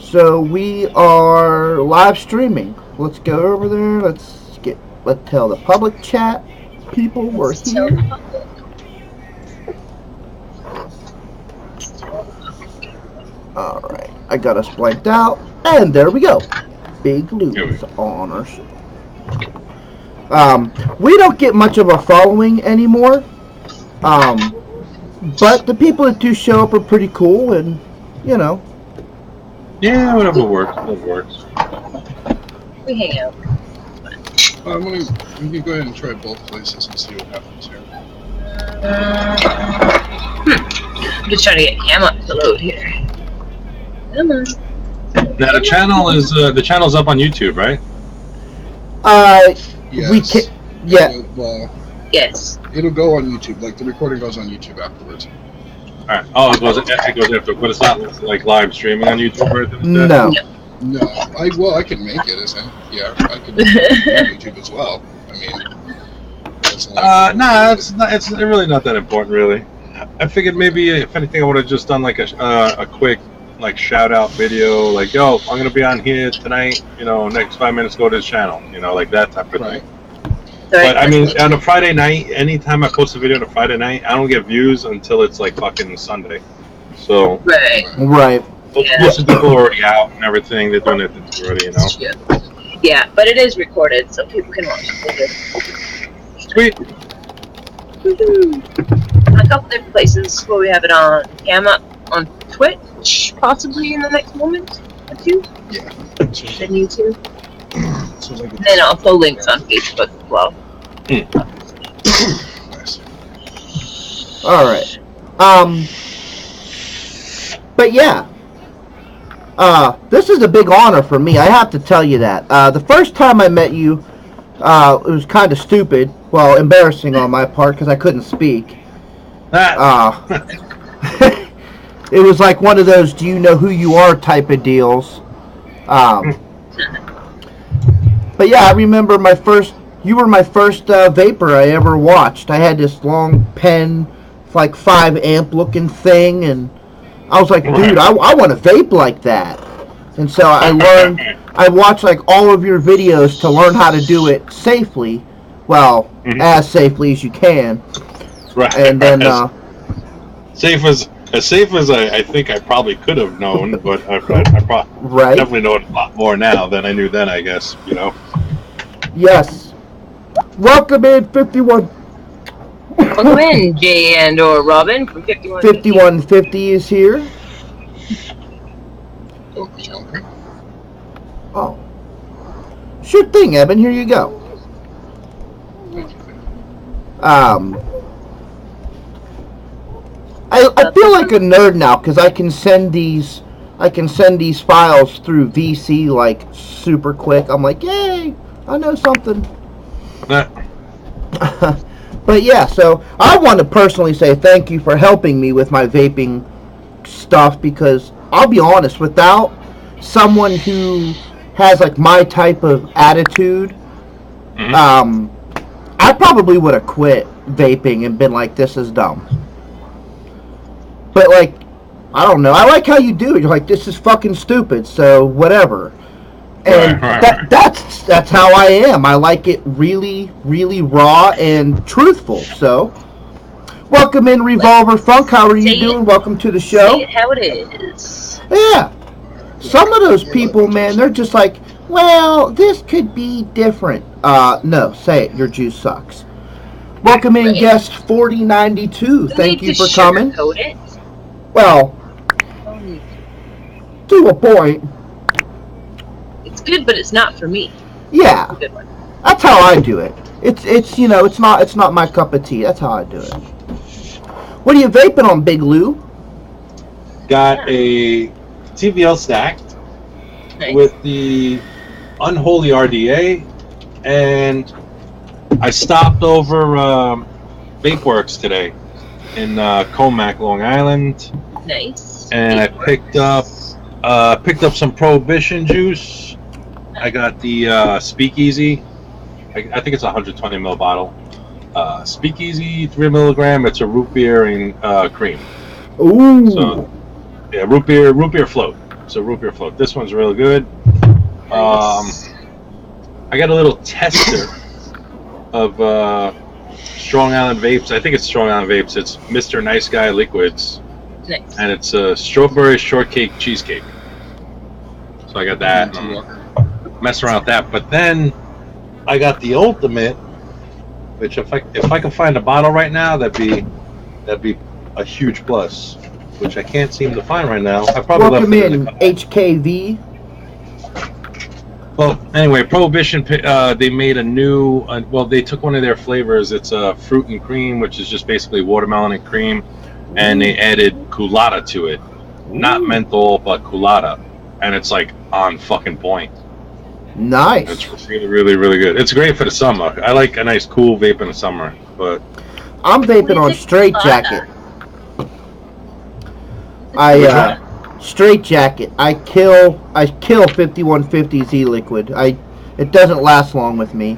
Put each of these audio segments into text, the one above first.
So we are live streaming. Let's go over there. Let's tell the public chat people we're here. All right, I got us blanked out, and there we go. Big Lou's on our show. We don't get much of a following anymore, but the people that do show up are pretty cool, and you know. Yeah, whatever works. We hang out. We can go ahead and try both places and see what happens here. I'm just trying to get Cam up to load here. Come on. Now the channel's up on YouTube, right? Yes. We can. Yeah. Yes. It'll go on YouTube. Like the recording goes on YouTube afterwards. All right. Oh, it goes after, but it's not like live streaming on YouTube or anything like No. that? No. I can make it as I can make it on YouTube as well. I mean, it's really not that important, really. I figured maybe if anything, I would have just done like a quick like shout out video, like, yo, I'm gonna be on here tonight. You know, next 5 minutes, go to this channel. You know, like that type of thing. But I mean, on a Friday night, anytime I post a video on a Friday night, I don't get views until it's like fucking Sunday. So right. Most of the people are already out and everything. They're doing it already, you know. Yeah, but it is recorded, so people can watch it. Sweet. A couple different places where we have it on Cam up on Twitch, possibly in the next moment or two. Yeah. Then YouTube. So like And then also links on Facebook as well. Nice. All right. But yeah. This is a big honor for me. I have to tell you that. The first time I met you, it was kind of stupid. Well, embarrassing on my part because I couldn't speak. It was like one of those "do you know who you are" type of deals. But yeah, I remember you were my first vapor I ever watched. I had this long pen, like 5 amp looking thing, and I was like, dude, I want to vape like that. And so I watched like all of your videos to learn how to do it safely. Well, as safely as you can. Right. And then as safe as I think I probably could have known, but I definitely know a lot more now than I knew then, I guess, you know. Yes. Welcome in 51. Welcome in, Jay and or Robin from 5150. 5150 is here. Okay. Oh. Sure thing, Evan. Here you go. I feel like a nerd now because I can send these files through VC like super quick. I'm like, yay! I know something. But yeah, so I want to personally say thank you for helping me with my vaping stuff because I'll be honest, without someone who has like my type of attitude, I probably would have quit vaping and been like, this is dumb. But like, I don't know. I like how you do it. You're like, this is fucking stupid, so whatever. And that's how I am. I like it really, really raw and truthful. So, welcome in, Revolver Funk. How are you doing? Welcome to the show. Say it how it is. Yeah. Some of those people, man, they're just like, well, this could be different. No, say it. Your juice sucks. Welcome in, guest 4092. Thank you for coming. Well, to a point. It's good, but it's not for me. Yeah, that's how I do it. It's you know, it's not my cup of tea. That's how I do it. What are you vaping on, Big Lou? Got a TVL stacked with the Unholy RDA, and I stopped over VapeWorks today in Comac, Long Island. Nice. And I picked up some Prohibition juice. I got the Speakeasy. I think it's a 120 ml bottle. Speakeasy 3 milligram. It's a root beer and cream. Ooh. So yeah, root beer float. It's a root beer float. This one's real good. I got a little tester of Strong Island vapes. I think it's Strong Island vapes. It's Mr. Nice Guy liquids, Nice. and it's a strawberry shortcake cheesecake. So I got that. And I'm messing around with that. But then I got the ultimate, which if I can find a bottle right now, that'd be a huge plus. Which I can't seem to find right now. I probably Welcome left it in, HKV. Well, anyway, Prohibition, they made a new, well, they took one of their flavors. It's fruit and cream, which is just basically watermelon and cream, and they added culotta to it. Not menthol, but culotta. And it's like on fucking point. Nice. It's really, really, really good. It's great for the summer. I like a nice cool vape in the summer, but... I'm vaping on Straight Jacket. Straight Jacket. I kill 5150's e-liquid. It doesn't last long with me.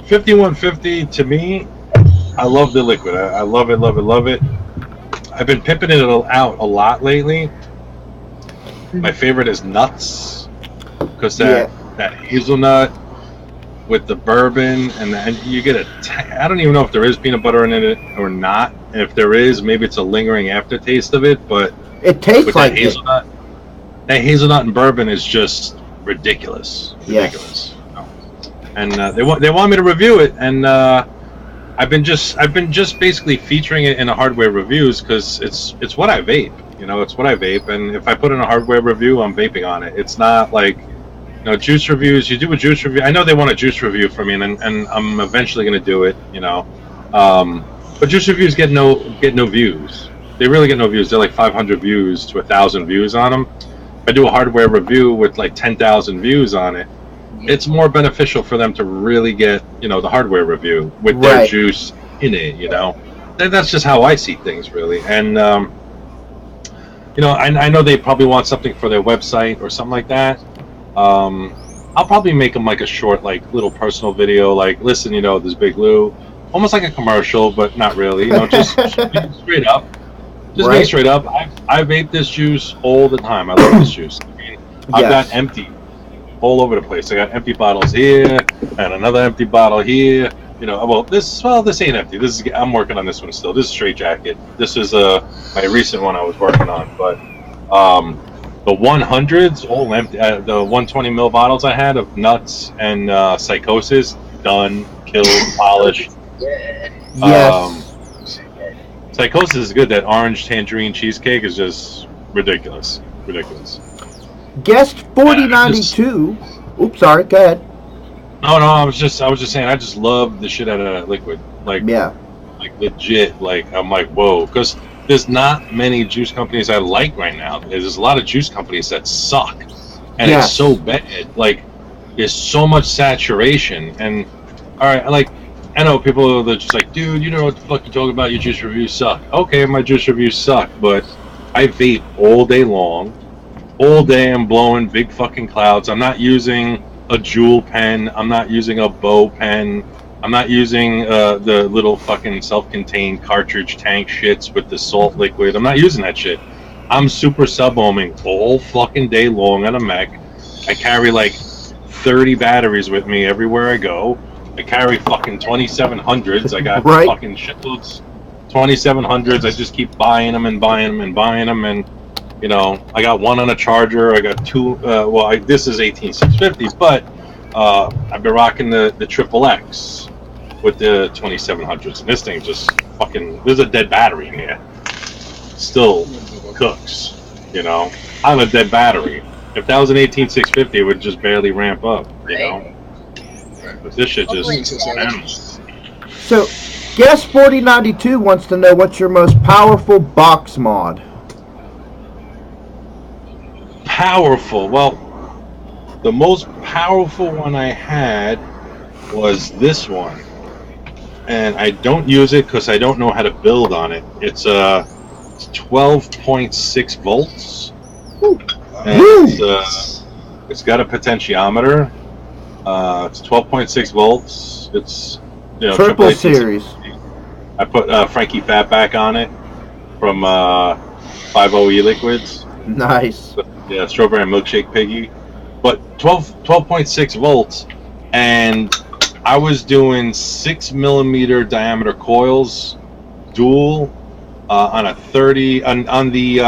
5150 to me, I love the liquid. I love it, love it, love it. I've been pimping it out a lot lately. My favorite is nuts, because that hazelnut with the bourbon and you get I don't even know if there is peanut butter in it or not. And if there is, maybe it's a lingering aftertaste of it, but it tastes like hazelnut. That hazelnut and bourbon is just ridiculous. Ridiculous. Yes. And they want me to review it, and I've been just basically featuring it in the hardware reviews because it's what I vape. You know, it's what I vape, and if I put in a hardware review, I'm vaping on it. It's not like, you know, juice reviews. You do a juice review. I know they want a juice review from me, and I'm eventually going to do it. You know, but juice reviews get no views. They really get no views. They're like 500 views to 1,000 views on them. If I do a hardware review with like 10,000 views on it, it's more beneficial for them to really get, you know, the hardware review with their juice in it. You know, that's just how I see things, really. And you know, I know they probably want something for their website or something like that. I'll probably make them like a short, like little personal video, like, listen, you know, this Big Lou, almost like a commercial, but not really. You know, just straight up. Just being straight up, I vape this juice all the time. I love this juice. I mean, I've got empty all over the place. I got empty bottles here and another empty bottle here. You know, well, this ain't empty. I'm working on this one still. This is Straight Jacket. This is my recent one I was working on. But the 100s, all empty. The 120 ml bottles I had of Nuts and Psychosis, done, killed, polished. Yes. Psychosis is good. That orange tangerine cheesecake is just ridiculous. Ridiculous. Guest 4092. Oops, sorry. Go ahead. No, I was just saying. I just love the shit out of that liquid. Like, like legit. Like, I'm like, whoa, because there's not many juice companies I like right now. There's a lot of juice companies that suck, and it's so bad. Like, there's so much saturation. And all right, like, I know people that are just like, dude, you know what the fuck you talking about? Your juice reviews suck. Okay, my juice reviews suck, but I vape all day long. All day I'm blowing big fucking clouds. I'm not using a Juul pen. I'm not using a Bow pen. I'm not using the little fucking self-contained cartridge tank shits with the salt liquid. I'm not using that shit. I'm super sub-ohming all fucking day long on a mech. I carry like 30 batteries with me everywhere I go. I carry fucking 2700s. I got fucking shitloads 2700s. I just keep buying them and buying them and buying them, and you know, I got one on a charger. I got two. This is 18650, but I've been rocking the Triple X with the 2700s, and this thing just fucking. There's a dead battery in here. Still cooks, you know. I'm a dead battery. If that was an 18650, it would just barely ramp up, you know. But this shit just animals. So, Guest 4092 wants to know what's your most powerful box mod. Powerful. Well, the most powerful one I had was this one, and I don't use it because I don't know how to build on it. It's 12.6 volts. And it's got a potentiometer. It's 12.6 volts. It's, you know, triple series. I put Frankie Fatback on it from 50 liquids. Nice. Yeah, strawberry milkshake piggy. But 12.6 volts, and I was doing 6 millimeter diameter coils, dual, on a 30 on the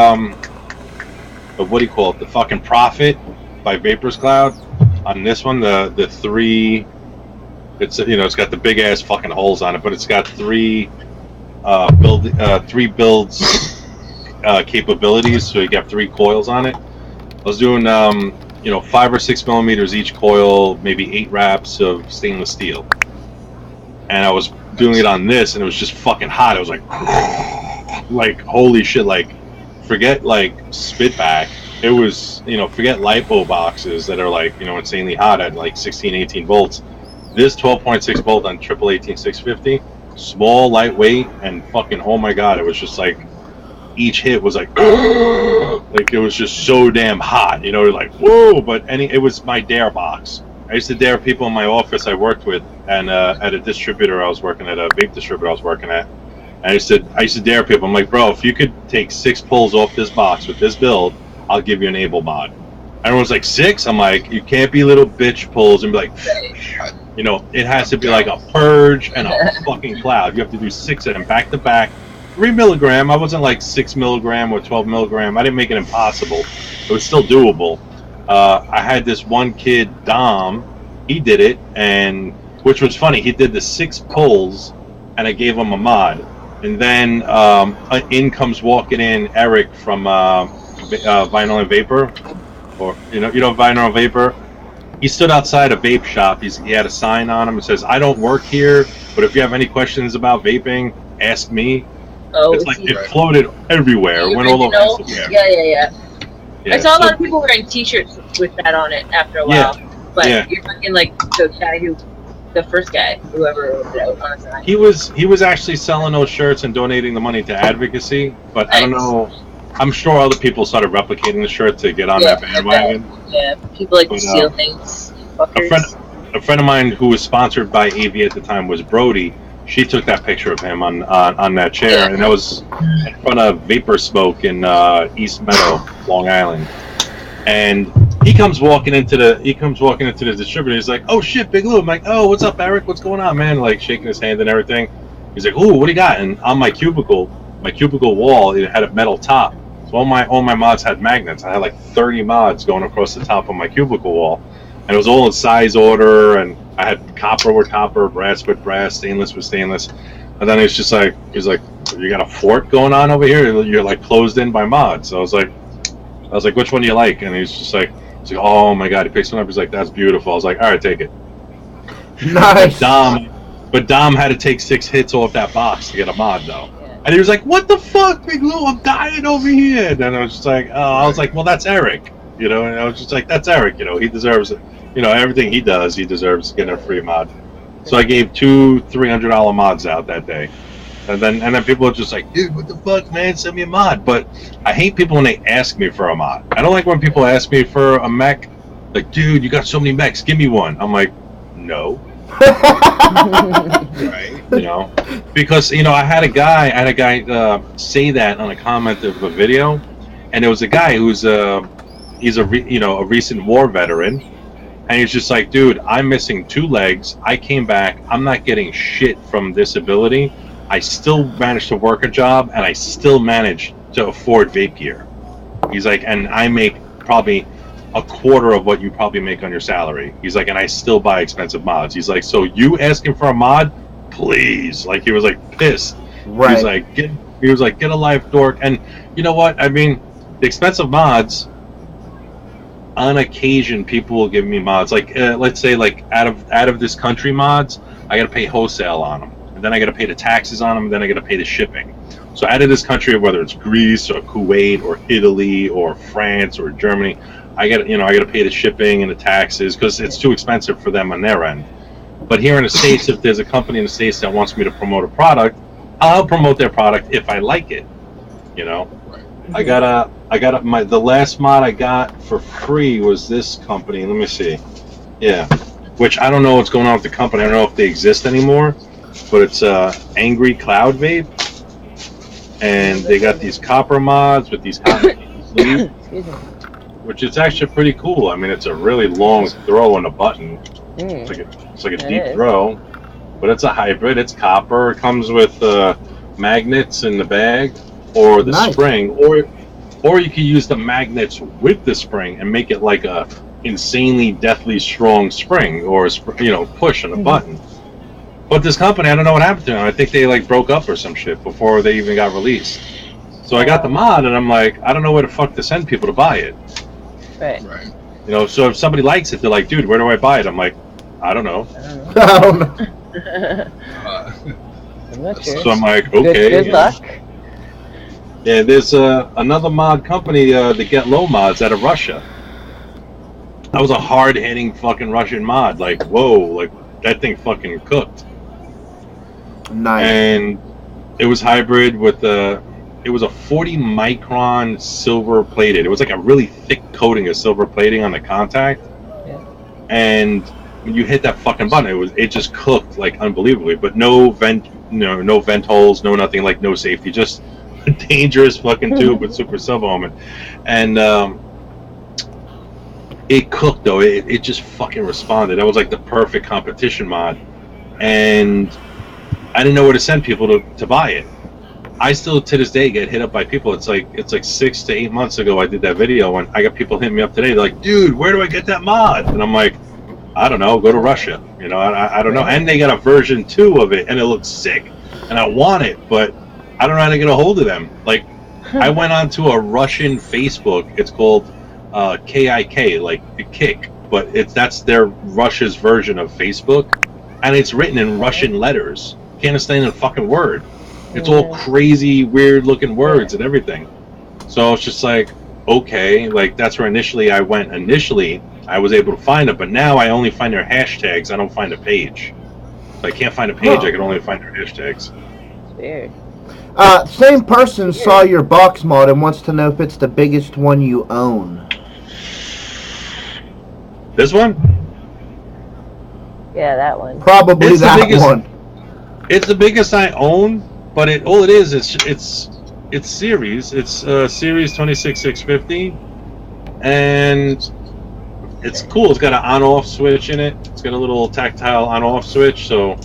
what do you call it? The fucking Prophet by Vapors Cloud. On this one, the three, it's got the big ass fucking holes on it, but it's got three builds capabilities, so you got 3 coils on it. I was doing 5 or 6 millimeters each coil, maybe 8 wraps of stainless steel, and I was doing it on this, and it was just fucking hot. It was like holy shit, like forget like spit back. It was forget lipo boxes that are like insanely hot at like 16, 18 volts. This 12.6 volt on 18650, small, lightweight, and fucking oh my god, it was just like each hit was like it was just so damn hot, like whoa. But it was my dare box. I used to dare people in my office I worked with, and at a distributor I was working at, a vape distributor I was working at. And I used to dare people. I'm like, bro, if you could take 6 pulls off this box with this build, I'll give you an able mod. Everyone's like, 6? I'm like, you can't be little bitch pulls and be like, it has to be like a purge and a fucking cloud. You have to do 6 of them back to back. 3 milligram. I wasn't like 6 milligram or 12 milligram. I didn't make it impossible. It was still doable. I had this one kid, Dom. He did it, and which was funny. He did the 6 pulls, and I gave him a mod. And then in comes walking in Eric from Vinyl and Vapor, or Vinyl and Vapor. He stood outside a vape shop. He had a sign on him that says, "I don't work here, but if you have any questions about vaping, ask me." Oh, it's like it floated everywhere. It went all over Instagram. Yeah. I saw a lot of people wearing T-shirts with that on it after a while. Yeah. But you're talking like the guy the first guy, whoever was on the sign. He was actually selling those shirts and donating the money to advocacy. But nice. I don't know. I'm sure other people started replicating the shirt to get on that bandwagon. Yeah, people like to steal things. A friend of mine who was sponsored by AV at the time was Brody. She took that picture of him on that chair, and that was in front of Vapor Smoke in East Meadow, Long Island. And he comes walking into the distributor. He's like, "Oh shit, Big Lou." I'm like, "Oh, what's up, Eric? What's going on, man?" Like shaking his hand and everything. He's like, "Ooh, what do you got?" And on my cubicle wall, it had a metal top. So all my mods had magnets. I had like 30 mods going across the top of my cubicle wall, and it was all in size order. And I had copper with copper, brass with brass, stainless with stainless. And then he's like, "You got a fort going on over here? You're like closed in by mods." So I was like, "Which one do you like?" And he's like, "Oh my god!" He picks one up. He's like, "That's beautiful." I was like, "All right, take it." Nice. But Dom had to take 6 hits off that box to get a mod though. And he was like, "What the fuck, Big Lou? I'm dying over here." And then I was just like, I was like, "Well, that's Eric," And I was just like, "That's Eric. He deserves it. Everything he does, he deserves getting a free mod." So I gave 2 $300 mods out that day. And then people are just like, "Dude, what the fuck, man? Send me a mod." But I hate people when they ask me for a mod. I don't like when people ask me for a mech. Like, "Dude, you got so many mechs. Give me one." I'm like, "No." Right. Because I had a guy say that on a comment of a video, and it was a guy who's he's a recent war veteran, and he's just like, "Dude, I'm missing 2 legs. I came back. I'm not getting shit from disability. I still managed to work a job, and I still managed to afford vape gear." He's like, "And I make probably a quarter of what you probably make on your salary." He's like, "And I still buy expensive mods." He's like, "So you asking for a mod? Please." Like, he was like pissed. Right. He was like, "Get a life, dork." And you know what? I mean, the expensive mods, on occasion, people will give me mods. Like, let's say, like out of this country mods, I got to pay wholesale on them. And then I got to pay the taxes on them, and then I got to pay the shipping. So out of this country, whether it's Greece or Kuwait or Italy or France or Germany, I got to pay the shipping and the taxes because it's too expensive for them on their end. But here in the States, if there's a company in the States that wants me to promote a product, I'll help promote their product if I like it. I got the last mod I got for free was this company. Let me see. Yeah, which I don't know what's going on with the company. I don't know if they exist anymore. But it's Angry Cloud Vape, and they got these copper mods with these hot sleeves. which is actually pretty cool. I mean, it's a really long throw on a button. It's like a deep throw, but it's a hybrid. It's copper. It comes with magnets in the bag, or the spring, or you can use the magnets with the spring and make it like a insanely deathly strong spring, or push on a button. But this company, I don't know what happened to them. I think they like broke up or some shit before they even got released. So I got the mod, and I'm like, I don't know where the fuck to send people to buy it. Right. So if somebody likes it, they're like, dude, where do I buy it? I'm like, I don't know. I don't know. I'm not sure. So I'm like, okay. Good luck. Yeah, there's another mod company, the Get Low mods out of Russia. That was a hard-hitting fucking Russian mod. Like, whoa, like that thing fucking cooked. Nice. And it was hybrid with it was a 40 micron silver plated. It was like a really thick coating of silver plating on the contact. Yeah. And when you hit that fucking button, it just cooked like unbelievably. But no vent holes, no nothing, like no safety, just a dangerous fucking tube with super silver on it. And it cooked though. It just fucking responded. That was like the perfect competition mod. And I didn't know where to send people to buy it. I still to this day get hit up by people. It's like 6 to 8 months ago I did that video, and I got people hitting me up today. They're like, dude, where do I get that mod? And I'm like, I don't know, go to Russia. I don't know. And they got a version 2 of it, and it looks sick. And I want it, but I don't know how to get a hold of them. Like, I went onto a Russian Facebook. It's called KIK, like the Kick, but that's their Russia's version of Facebook, and it's written in Russian letters. Can't understand a fucking word. It's all crazy, weird-looking words and everything. So it's just like, okay, like that's where initially I went. Initially, I was able to find it, but now I only find their hashtags. I don't find a page. If I can't find a page, I can only find their hashtags. Weird. Same person saw your box mod and wants to know if it's the biggest one you own. This one? Yeah, that one. Probably It's the that biggest- one. It's the biggest I own, but all it is, it's series. It's series 26650, and it's cool. It's got an on-off switch in it. It's got a little tactile on-off switch, so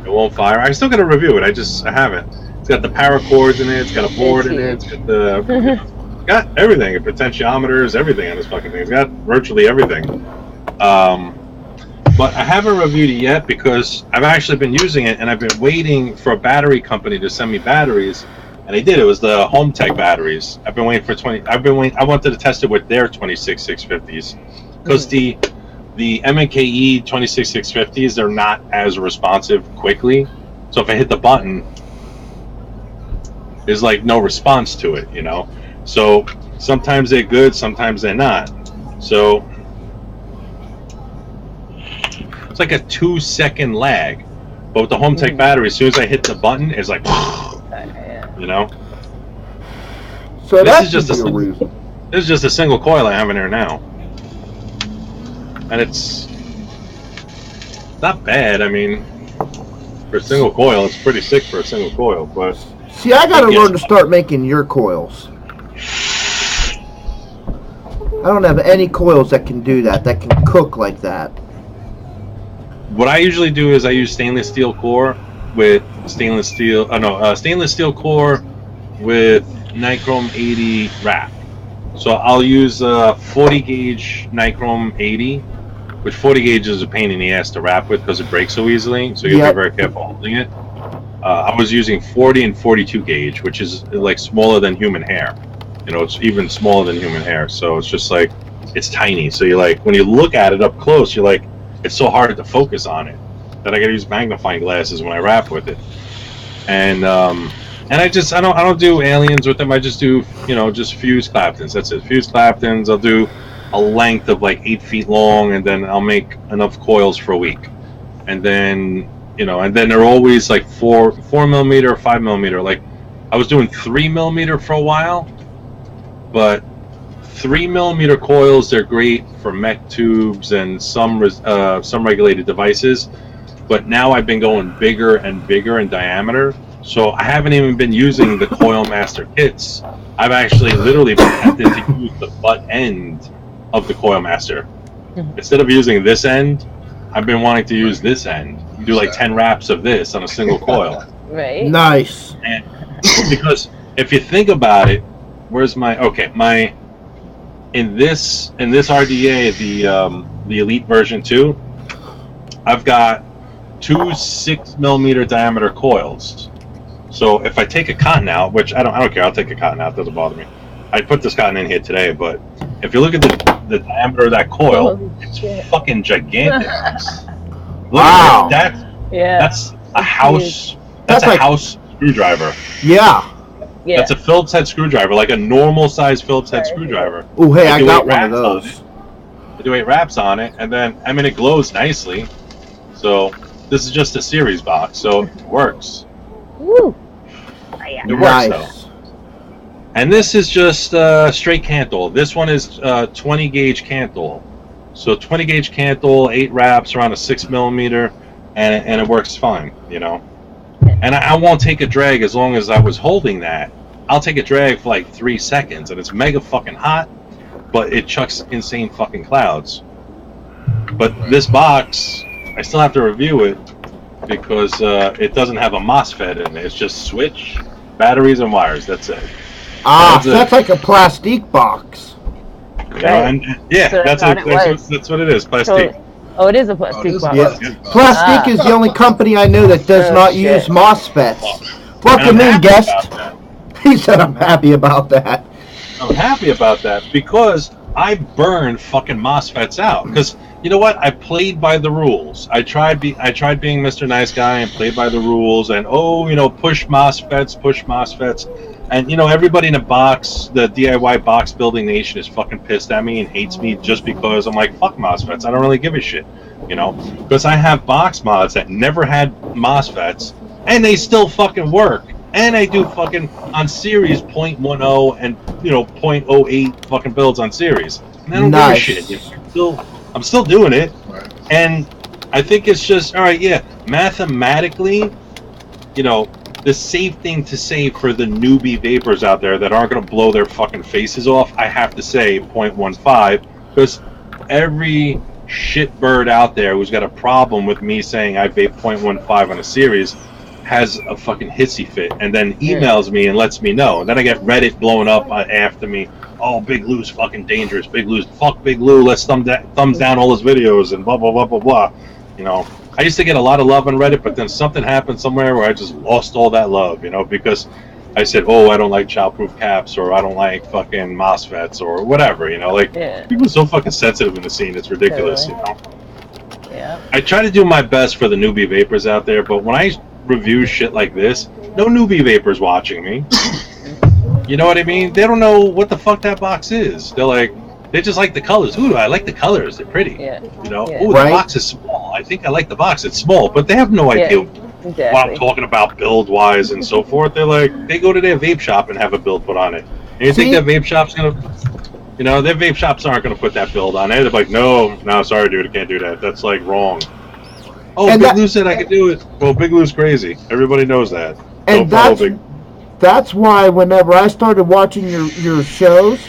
it won't fire. I still got to review it. I haven't. It's got the power cords in it. It's got a board in it. It's got got everything. Potentiometers, everything on this fucking thing. It's got virtually everything. But I haven't reviewed it yet because I've actually been using it, and I've been waiting for a battery company to send me batteries, and they did. It was the Home Tech batteries. I've been waiting for 20. I wanted to test it with their 26650s because the MKE 26650s, they're not as responsive quickly. So if I hit the button, there's like no response to it, So sometimes they're good, sometimes they're not. So it's like a 2-second lag. But with the Home Tech battery, as soon as I hit the button, it's like, So this is just a single coil I have in there now. And it's not bad. I mean, for a single coil, it's pretty sick for a single coil. But see, I gotta learn to start making your coils. I don't have any coils that can do that can cook like that. what I usually do is I use stainless steel core with stainless steel core with nichrome 80 wrap. So I'll use 40 gauge nichrome 80, which 40 gauge is a pain in the ass to wrap with because it breaks so easily. So you gotta be very careful holding it. I was using 40 and 42 gauge, which is like smaller than human hair. It's even smaller than human hair. So it's just like, it's tiny. So you're like, when you look at it up close, you're like, it's so hard to focus on it that I gotta use magnifying glasses when I wrap with it. And I don't do aliens with them. I just do, just fuse Claptons. That's it. Fuse Claptons. I'll do a length of like 8 feet long, and then I'll make enough coils for a week. And then, and then they're always like 4 millimeter, 5 millimeter. Like I was doing 3 millimeter for a while, but 3 millimeter coils, they're great for mech tubes and some regulated devices. But now I've been going bigger and bigger in diameter, So I haven't even been using the Coil Master kits. I've actually literally been tempted to use the butt end of the Coil Master. Instead of using this end, I've been wanting to use this end. Do like 10 wraps of this on a single coil. Right. Nice. And because if you think about it, where's my in this RDA, the Elite version 2, I've got 2 6mm diameter coils. So if I take a cotton out, which I don't care, I'll take a cotton out, it doesn't bother me. I put this cotton in here today, but if you look at the diameter of that coil, it's fucking gigantic. Wow. That's a house. That's a like, house screwdriver. Yeah. Yeah. That's a Phillips head screwdriver, like a normal size Phillips head screwdriver. Oh, hey, I do got 8 one of wraps those. I do 8 wraps on it, and then it glows nicely. So this is just a series box, so it works. Woo. It works though. And this is just straight Cantle. This one is 20 gauge Cantle. So 20 gauge Cantle, 8 wraps around a 6mm, and it works fine, you know. And I won't take a drag as long as I was holding that. I'll take a drag for like 3 seconds, and it's mega fucking hot, but it chucks insane fucking clouds. But this box, I still have to review it because it doesn't have a MOSFET in it. It's just switch, batteries, and wires. That's it. Ah, so that's like a plastic box. You know, and yeah, So that's what it is. Plastic. Oh, it is a plastic box. Yeah. Plastic is the only company I know that does not use MOSFETs. Welcome in, guest. He said I'm happy about that. I'm happy about that because I burned fucking MOSFETs out. Because you know what? I played by the rules. I tried being Mr. Nice Guy and played by the rules. And push MOSFETs. And everybody in the box, the DIY box building nation, is fucking pissed at me and hates me just because I'm like, fuck MOSFETs. I don't really give a shit, because I have box mods that never had MOSFETs and they still fucking work. And I do fucking on series 0.10 and 0.08 fucking builds on series. And I don't give a shit. I'm still doing it. And I think it's just mathematically, the safe thing to say for the newbie vapors out there that aren't going to blow their fucking faces off, I have to say 0.15, because every shitbird out there who's got a problem with me saying I vape 0.15 on a series has a fucking hissy fit and then emails me and lets me know. And then I get Reddit blowing up after me. Oh, Big Lou's fucking dangerous. Big Lou's, fuck Big Lou. Let's thumbs down all his videos and blah, blah, blah, blah, blah. I used to get a lot of love on Reddit, but then something happened somewhere where I just lost all that love, because I said, oh, I don't like childproof caps, or I don't like fucking MOSFETs, or whatever, people are so fucking sensitive in the scene, it's ridiculous, Yeah. I try to do my best for the newbie vapors out there, but when I review shit like this, no newbie vapors watching me. You know what I mean? They don't know what the fuck that box is. They just like the colors. Ooh, I like the colors. They're pretty. Yeah. Ooh, the box is small. I think I like the box. It's small, but they have no idea what I'm talking about build-wise and so forth. They go to their vape shop and have a build put on it. And you think that vape shop's gonna, their vape shops aren't gonna put that build on it. They're like, no, sorry, dude, I can't do that. That's like wrong. Oh, and Big Lou said I could do it. Well, Big Lou's crazy. Everybody knows that. And that's why whenever I started watching your shows,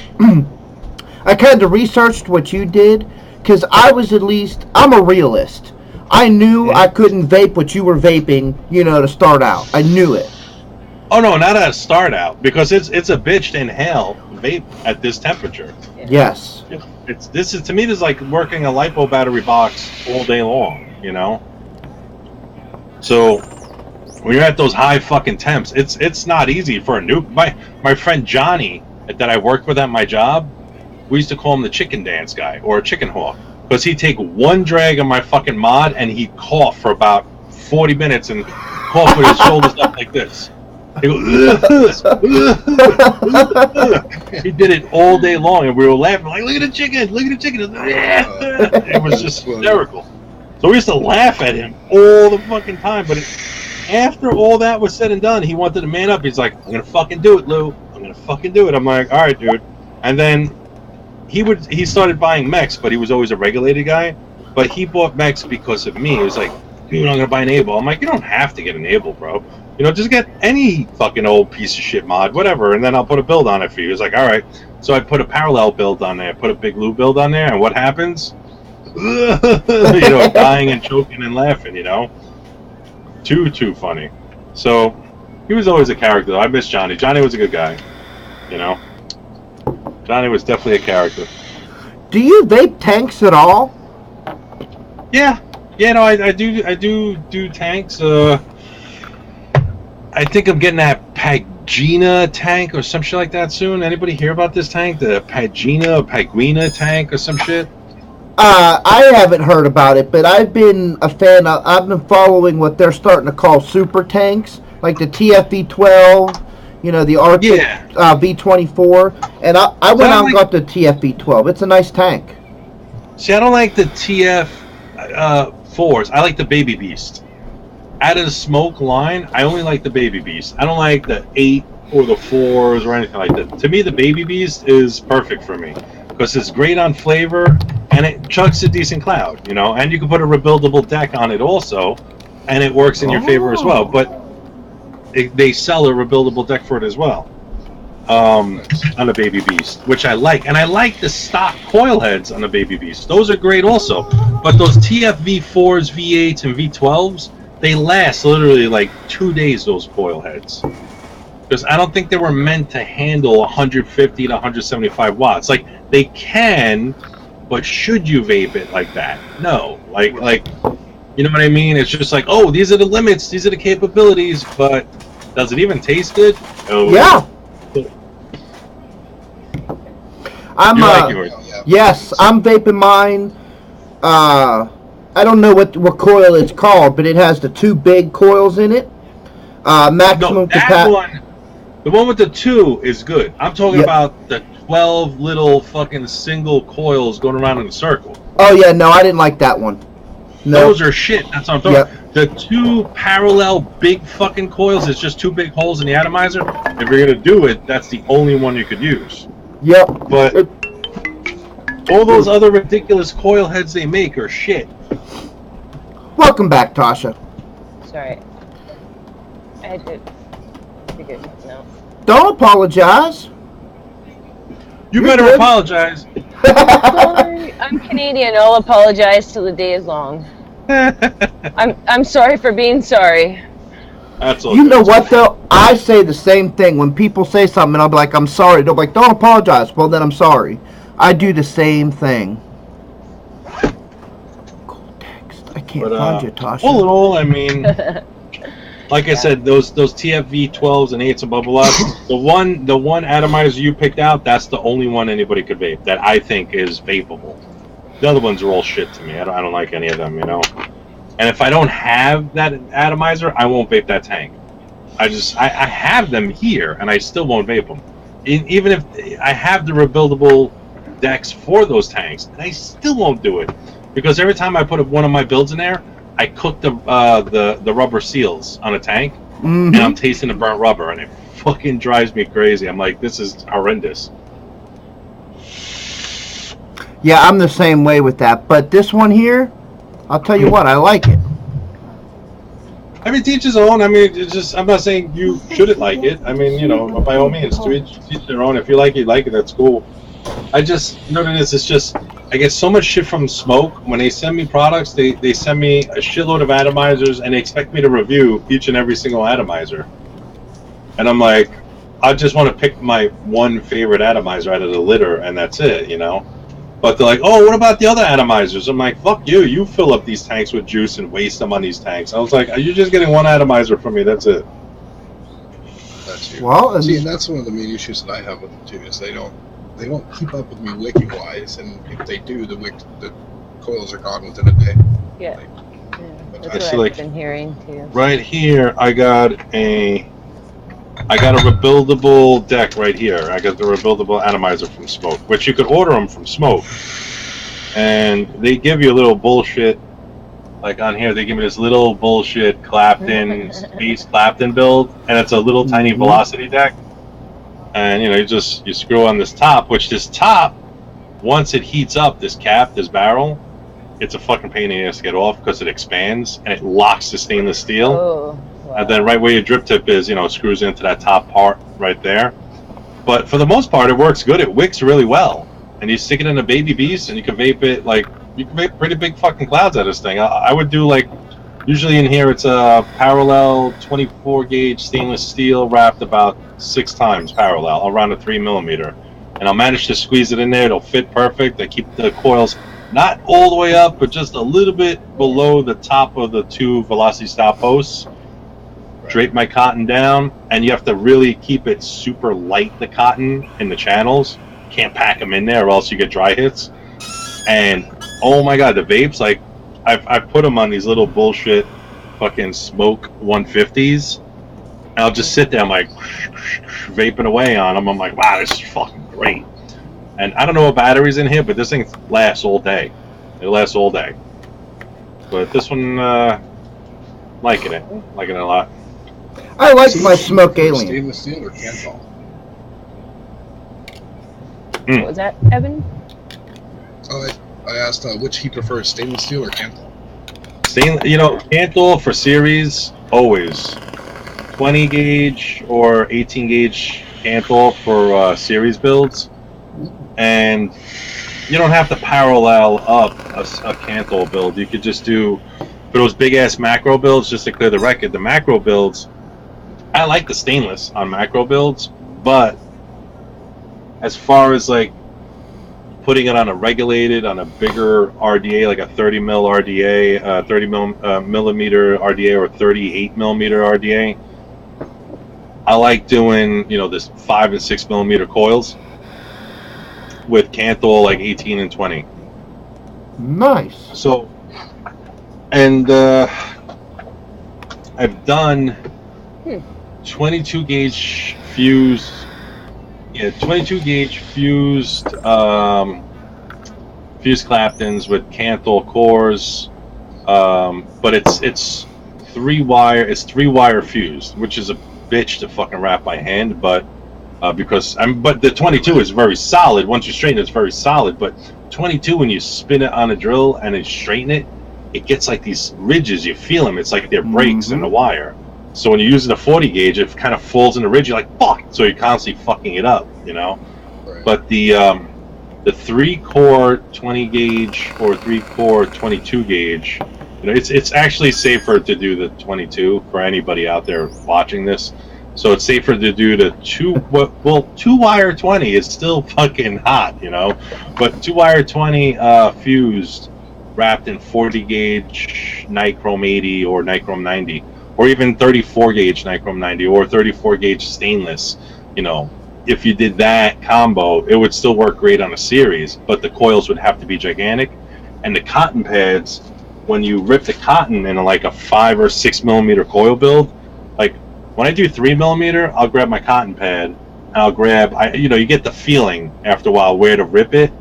I kind of researched what you did, because I'm a realist. I knew I couldn't vape what you were vaping, to start out. I knew it. Oh, no, not to start out, because it's a bitch to inhale vape at this temperature. Yes. This is like working a LiPo battery box all day long, So when you're at those high fucking temps, it's not easy for a noob. My friend Johnny that I worked with at my job, we used to call him the chicken dance guy, or a chicken hawk, because he'd take one drag on my fucking mod and he'd cough for about 40 minutes and cough with his shoulders up like this. He'd go, he did it all day long, and we were laughing like, look at the chicken. It was just hysterical. So we used to laugh at him all the fucking time, but after all that was said and done, he wanted to man up. He's like, I'm gonna fucking do it, Lou. I'm gonna fucking do it. I'm like, all right, dude. And then he started buying mechs, but he was always a regulated guy. But he bought mechs because of me. He was like, dude, I'm gonna buy an Able. I'm like, you don't have to get an Able, bro. You know, just get any fucking old piece of shit mod, whatever, and then I'll put a build on it for you. He's like, all right. So I put a parallel build on there, put a Big Lou build on there, and what happens? You know, dying and choking and laughing, you know? Too funny. So, he was always a character. I miss Johnny. Johnny was a good guy, you know? Johnny was definitely a character. Do you vape tanks at all? Yeah. Yeah, no, I do tanks. I think I'm getting that Pagina tank or some shit like that soon. Anybody hear about this tank? The Pagina or Paguina tank or some shit? I haven't heard about it, but I've been a fan. I've been following what they're starting to call super tanks, like the TFV-12, you know, the Arctic V24. And I went out and got the TFV-12. It's a nice tank. See, I don't like the TF4s. I like the Baby Beast. Out of the smoke line, I only like the Baby Beast. I don't like the 8 or the 4s or anything like that. To me, the Baby Beast is perfect for me because it's great on flavor and it chucks a decent cloud, you know. And you can put a rebuildable deck on it also, and it works in your favor as well. But they sell a rebuildable deck for it as well on the Baby Beast, which I like. And I like the stock coil heads on the Baby Beast. Those are great also. But those TFV4s, V8s, and V12s, they last literally like 2 days, those coil heads. Because I don't think they were meant to handle 150 to 175 watts. Like, they can, but should you vape it like that? No. Like, you know what I mean? It's just like, oh, these are the limits, these are the capabilities, but does it even taste good? Oh. Yeah. I'm like yours? Yes, I'm vaping mine. I don't know what coil it's called, but it has the 2 big coils in it. Maximum capacity. The one with the 2 is good. I'm talking about the 12 little fucking single coils going around in a circle. Oh yeah, no, I didn't like that one. No. Those are shit. That's what I'm talking about. The 2 parallel big fucking coils, it's just 2 big holes in the atomizer. If you're gonna do it, that's the only one you could use. Yep. But all those other ridiculous coil heads they make are shit. Welcome back, Tasha. Sorry. I had to figure something out. Don't apologize. You better apologize. Sorry, I'm Canadian. I'll apologize till the day is long. I'm sorry for being sorry. That's all. You know what though? I say the same thing when people say something. I'll be like, "I'm sorry." They'll be like, "Don't apologize." Well, then I'm sorry. I do the same thing. Cool text. I can't find you, Tasha. All in all, I mean, like I said, those TFV 12s and 8s and blah blah blah. the one atomizer you picked out, that's the only one anybody could vape that I think is vapeable. The other ones are all shit to me. I don't like any of them, you know. And if I don't have that atomizer, I won't vape that tank. I have them here, and I still won't vape them. Even if I have the rebuildable decks for those tanks, and I still won't do it because every time I put one of my builds in there, I cook the rubber seals on a tank, and I'm tasting the burnt rubber, and it fucking drives me crazy. I'm like, this is horrendous. Yeah, I'm the same way with that. But this one here, I'll tell you what, I like it. I mean, teach his own. I mean, it's just, I'm not saying you shouldn't like it. I mean, you know, by all means, to each their own. If you like it, that's cool. I just, you know what it is? It's just, I get so much shit from Smoke. When they send me products, they send me a shitload of atomizers, and they expect me to review each and every single atomizer. And I'm like, I just want to pick my one favorite atomizer out of the litter, and that's it, you know? But they're like, oh, what about the other atomizers? I'm like, fuck you. You fill up these tanks with juice and waste them on these tanks. I was like, you're just getting one atomizer from me. That's it. That's true. Well, see, and that's one of the main issues that I have with them too. Is they don't keep up with me wicking wise, and if they do, the coils are gone within a day. Yeah. That's I what like, I've been hearing too. Right here, I got a rebuildable deck right here. I got the rebuildable atomizer from Smoke, which you could order them from Smoke. And they give you a little bullshit, like on here, they give me this little bullshit Clapton, Space Clapton build, and it's a little tiny velocity deck. And, you know, you screw on this top, which this top, once it heats up, this cap, this barrel, it's a fucking pain in the ass to get off because it expands and it locks the stainless steel. Oh, and then right where your drip tip is, you know, it screws into that top part right there. But for the most part, it works good. It wicks really well, and you stick it in a baby beast, and you can vape it like you can vape pretty big fucking clouds out of this thing. I would do like usually in here it's a parallel 24 gauge stainless steel wrapped about 6 times parallel around a 3mm, and I'll manage to squeeze it in there. It'll fit perfect. I keep the coils not all the way up, but just a little bit below the top of the 2 velocity stop posts. Drape my cotton down, and you have to really keep it super light, the cotton in the channels. Can't pack them in there or else you get dry hits. And oh my god, the vapes, like I've put them on these little bullshit fucking smoke 150s, and I'll just sit there, I'm like vaping away on them. I'm like, wow, this is fucking great. And I don't know what battery's in here, but this thing lasts all day. It lasts all day. But this one, liking it a lot. I like my smoke alien. Stainless steel or Canthol? What was that, Evan? I asked which he prefers, stainless steel or Canthol. You know, Canthol for series, always. 20 gauge or 18 gauge Canthol for series builds. And you don't have to parallel up a Canthol build. You could just do, for those big ass macro builds, just to clear the record, the macro builds, I like the stainless on macro builds, but as far as like putting it on a regulated, on a bigger RDA, like a 30 RDA, 30 millimeter RDA, or 38 millimeter RDA, I like doing, you know, this 5 and 6 millimeter coils with Canthol like 18 and 20. Nice. So, and I've done 22 gauge fused, 22 gauge fused fused Claptons with Canthol cores, but it's 3-wire fused, which is a bitch to fucking wrap by hand, but but the 22 is very solid. Once you straighten it, it's very solid, but 22, when you spin it on a drill and then straighten it, it gets like these ridges. You feel them. It's like they're breaks in the wire. So when you're using a 40 gauge, it kind of falls in the ridge. You're like, fuck. So you're constantly fucking it up, you know. Right. But the 3-core 20 gauge or 3-core 22 gauge, you know, it's actually safer to do the 22 for anybody out there watching this. So it's safer to do the 2-wire 20 is still fucking hot, you know. But 2-wire 20 fused, wrapped in 40 gauge Nichrome 80 or Nichrome 90. Or even 34 gauge Nichrome 90 or 34 gauge stainless, you know, if you did that combo, it would still work great on a series, but the coils would have to be gigantic. And the cotton pads, when you rip the cotton in like a 5 or 6 millimeter coil build, like when I do 3 millimeter, I'll grab my cotton pad and I'll grab, you know, you get the feeling after a while where to rip it,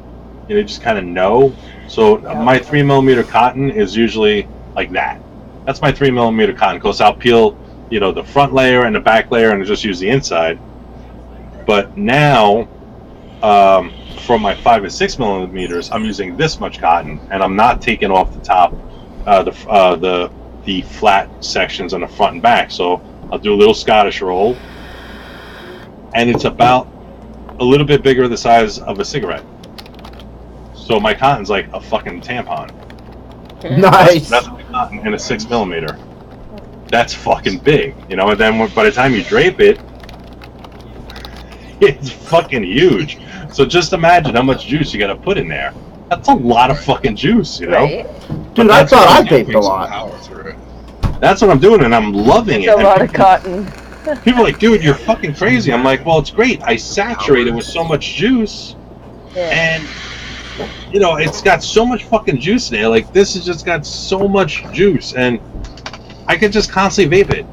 you know, you just kind of know. So my 3 millimeter cotton is usually like that. That's my 3 millimeter cotton, because I'll peel, you know, the front layer and the back layer and just use the inside. But now, for my 5 and 6 millimeters, I'm using this much cotton, and I'm not taking off the top, the flat sections on the front and back. So I'll do a little Scottish roll, and it's about a little bit bigger the size of a cigarette. So my cotton's like a fucking tampon. Nice. That's my cotton in a 6 millimeter. That's fucking big, you know. And then by the time you drape it, it's fucking huge. So just imagine how much juice you got to put in there. That's a lot of fucking juice, you know. Right. Dude, I thought I vaped a lot. That's what I'm doing, and I'm loving it. It's a lot of cotton. People are like, dude, you're fucking crazy. I'm like, well, it's great. I saturate it with so much juice, and you know, it's got so much fucking juice in there. Like, this has just got so much juice, and I can just constantly vape it.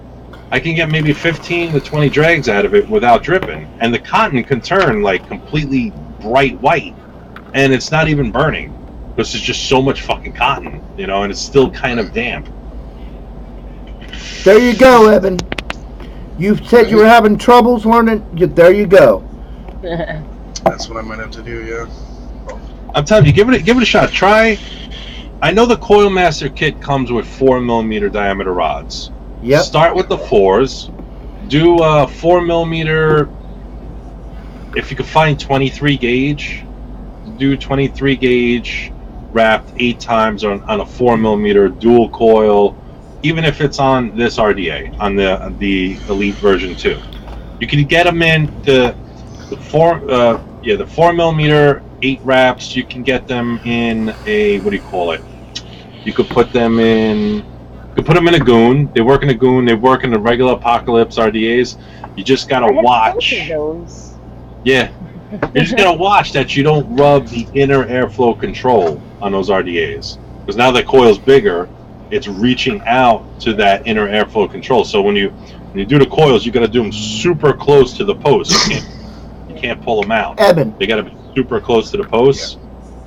I can get maybe 15 to 20 drags out of it without dripping, and the cotton can turn like completely bright white, and it's not even burning because there's just so much fucking cotton, you know, and it's still kind of damp. There you go, Evan. You said you were having troubles learning. There you go. That's what I might have to do, yeah. I'm telling you, give it a shot. Try. I know the Coil Master kit comes with 4 millimeter diameter rods. Yep. Start with the 4s. Do 4mm. If you could find 23 gauge, do 23 gauge wrapped 8 times on a 4mm dual coil. Even if it's on this RDA, on the Elite version 2, you can get them in the 4mm 8 wraps. You can get them in a, what do you call it? You could put them in. You could put them in a goon. They work in a goon. They work in the regular Apocalypse RDAs. You just gotta watch. Those. Yeah, you just gotta watch that you don't rub the inner airflow control on those RDAs, because now the coil's bigger. It's reaching out to that inner airflow control. So when you do the coils, you got to do them super close to the post. You can't pull them out. Eben, They got to be super close to the posts.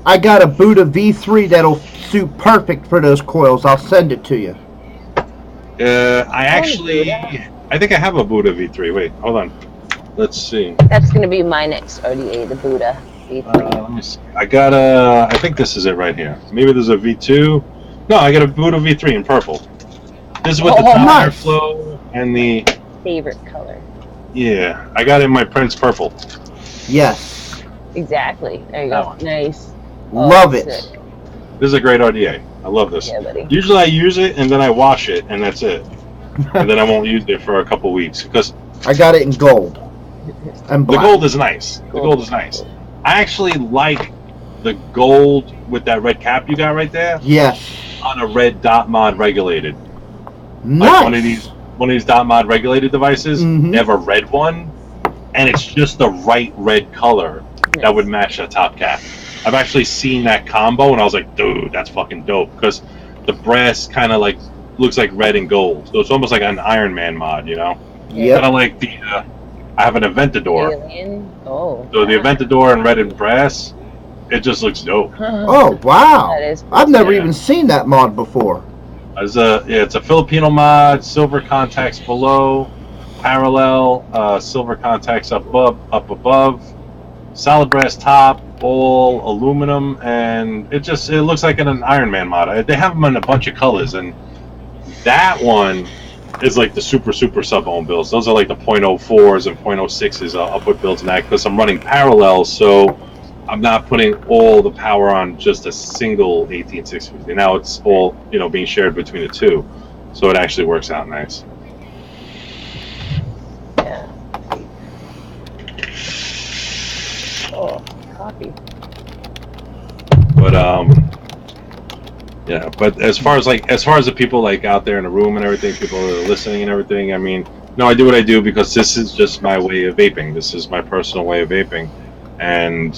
I got a Buddha V3 that'll suit perfect for those coils. I'll send it to you. I think I have a Buddha V3. Wait, hold on. Let's see. That's going to be my next RDA, the Buddha V3. Let me see. I got I think this is it right here. Maybe there's a V2. No, I got a Buddha V3 in purple. This is with the top nice. airflow and the... Favorite color. Yeah, I got it in my Prince purple. Yes. Exactly. There you That go. one. Nice. Love it. Sick. This is a great RDA. I love this. Yeah, buddy. Usually I use it and then I wash it and that's it. And then I won't use it for a couple weeks because I got it in gold. And the black. gold is nice. The gold is nice. I actually like the gold with that red cap you got right there Yes. on a red dot mod regulated. Nice. Like one of these dot mod regulated devices. Mhm. They have a red one, and it's just the right red color that would match that top cap. I've actually seen that combo, and I was like, dude, that's fucking dope. Because the brass kind of like looks like red and gold, so it's almost like an Iron Man mod, you know. Yep. Kind of like the. I have an Aventador. Alien. Oh. So the Aventador in red and brass, it just looks dope. Oh, wow. That is cool. I've never Yeah. even seen that mod before. It's a Filipino mod, silver contacts below, parallel, silver contacts up above, solid brass top, all aluminum, and it looks like an Iron Man mod. They have them in a bunch of colors, and that one is like the super sub-ohm builds. Those are like the .04s and .06s. I'll put builds in that because I'm running parallel, so I'm not putting all the power on just a single 18650. Now it's all being shared between the two, so it actually works out nice. Yeah. Oh, coffee. But yeah. But as far as the people like out there in the room and everything, people that are listening and everything, I mean, no, I do what I do because this is just my way of vaping. This is my personal way of vaping, and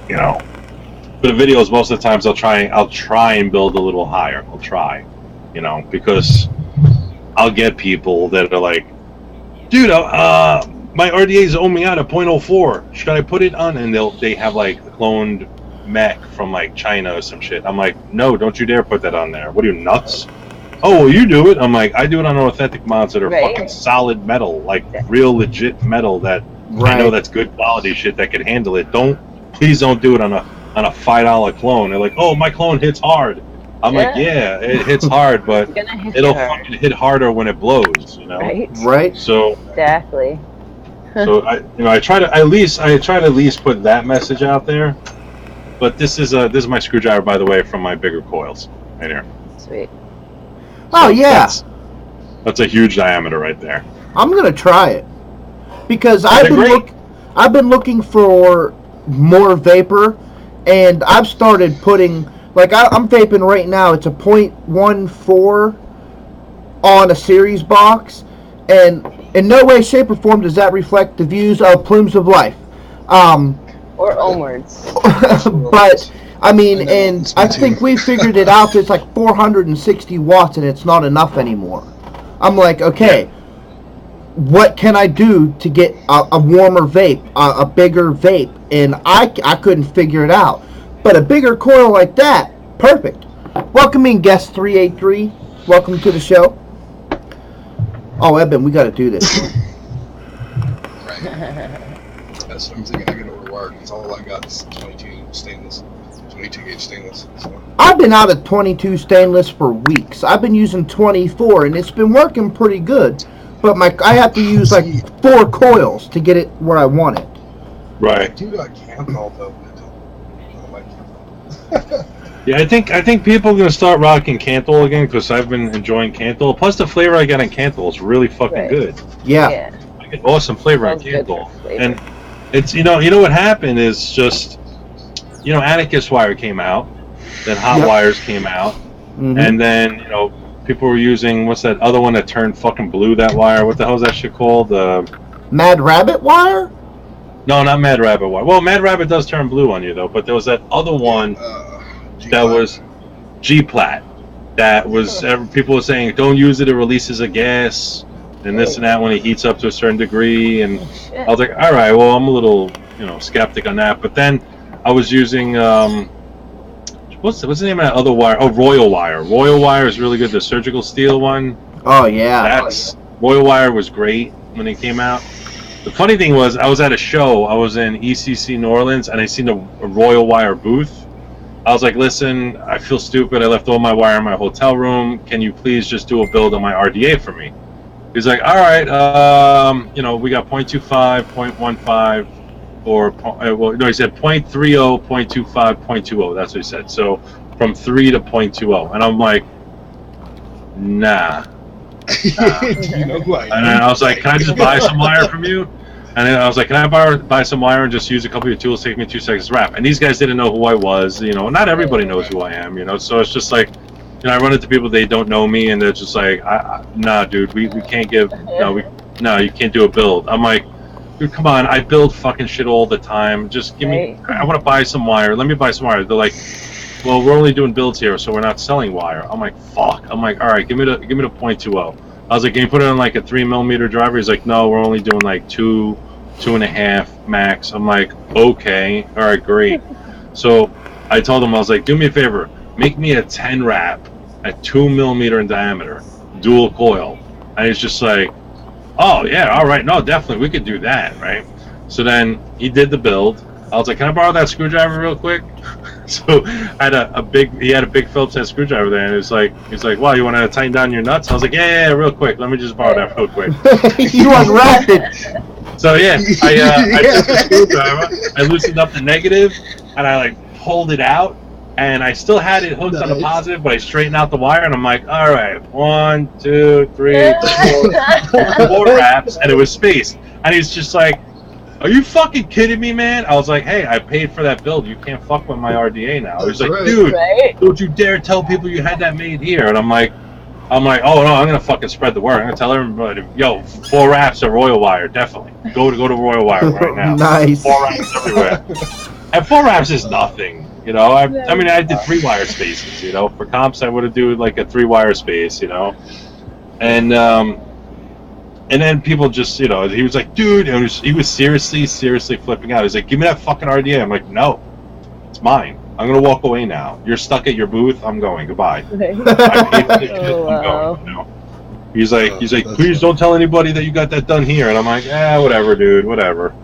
for the videos, most of the times I'll try and build a little higher. I'll try, because I'll get people that are like, dude, my RDA's only out at .04. Should I put it on? And they have like a cloned mech from like China or some shit. I'm like, no, don't you dare put that on there. What are you, nuts? Oh, well, you do it. I'm like, I do it on authentic mods that are fucking solid metal, like real legit metal that I know that's good quality shit that can handle it. Please don't do it on a $5 clone. They're like, oh, my clone hits hard. I'm like, yeah, it hits hard, but it'll fucking hit harder when it blows, Right. So exactly. So I try to at least put that message out there. But this is my screwdriver, by the way, from my bigger coils right here. Sweet. Oh, yeah. That's a huge diameter right there. I'm gonna try it because I've been looking for more vapor, and I've started putting I'm vaping right now. It's a .14 on a series box, and in no way, shape, or form does that reflect the views of Plumes of Life. Or onwards. But I mean, and I think we figured it out. It's like 460 watts, and it's not enough anymore. I'm like, okay, what can I do to get a warmer vape, a bigger vape? And I couldn't figure it out. But a bigger coil like that, perfect. Welcome in, guest 383. Welcome to the show. Oh, Eben, we got to do this. Right. That's what I'm thinking. I get over to work. It's all I got is 22 stainless. 22 22-gauge stainless. So. I've been out of 22 stainless for weeks. I've been using 24, and it's been working pretty good. But I have to use like 4 coils to get it where I want it. Right. I do got Kanthal though. I don't like Kanthal. Yeah, I think people are gonna start rocking Kanthal again because I've been enjoying Kanthal. Plus, the flavor I got in Kanthal is really fucking good. Yeah. I get awesome flavor in Sounds good Kanthal, for flavor. and it's you know what happened is just Anarchist wire came out, then Hot Wires came out, and then people were using what's that other one that turned fucking blue? That wire? What the hell is that shit called? Mad Rabbit wire? No, not Mad Rabbit wire. Well, Mad Rabbit does turn blue on you though, but there was that other one. That was G-Plat. That was people were saying don't use it; it releases a gas and this and that when it heats up to a certain degree. And I was like, all right, well, I'm a little skeptic on that. But then I was using what's the name of that other wire? Oh, Royal Wire. Royal Wire is really good. The surgical steel one. Oh yeah. Royal Wire was great when it came out. The funny thing was, I was at a show. I was in ECC New Orleans, and I seen a Royal Wire booth. I was like, listen, I feel stupid. I left all my wire in my hotel room. Can you please just do a build on my RDA for me? He's like, all right, we got 0.25, 0.15, or, he said 0.30, 0.25, 0.20. That's what he said. So from 3 to 0.20. And I'm like, nah. You know who I am? And I was like, can I just buy some wire from you? And then I was like, can I buy some wire and just use a couple of your tools, take me 2 seconds to wrap? And these guys didn't know who I was, not everybody knows who I am, so it's just like, I run into people, they don't know me, and they're just like, nah, dude, we can't give, no, you can't do a build. I'm like, dude, come on, I build fucking shit all the time, just give me, I want to buy some wire, let me buy some wire. They're like, well, we're only doing builds here, so we're not selling wire. I'm like, fuck. I'm like, all right, give me the 0.20. I was like, can you put it on like a 3mm driver? He's like, no, we're only doing like 2.5 max. I'm like, okay, all right, great. So I told him, I was like, do me a favor, make me a 10 wrap at 2mm in diameter, dual coil. And he's just like, oh yeah, all right, no, definitely, we could do that, right? So then he did the build. I was like, can I borrow that screwdriver real quick? So I had he had a big Phillips head screwdriver there, and he's like, wow, you want to tighten down your nuts? I was like, yeah, real quick. Let me just borrow that real quick. You unwrapped it. So yeah, I took the screwdriver, I loosened up the negative, and I like pulled it out, and I still had it hooked on the positive, but I straightened out the wire, and I'm like, all right, 1, 2, 3, 4 wraps, and it was spaced. And he's just like, are you fucking kidding me, man? I was like, hey, I paid for that build. You can't fuck with my RDA now. He's like, dude, don't you dare tell people you had that made here. And I'm like, oh no, I'm gonna fucking spread the word. I'm gonna tell everybody, yo, 4 wraps of Royal Wire, definitely. Go to Royal Wire right now. Nice. 4 wraps everywhere. And 4 wraps is nothing, I mean, I did 3 wire spaces, For comps, I would have do like a 3 wire space, And then people just, he was like, dude, he was seriously flipping out. He's like, give me that fucking RDA. I'm like, no, it's mine. I'm going to walk away now. You're stuck at your booth. I'm going. Goodbye. I paid for this shit. I'm going. He's like, please don't tell anybody that you got that done here. And I'm like, whatever, dude, whatever.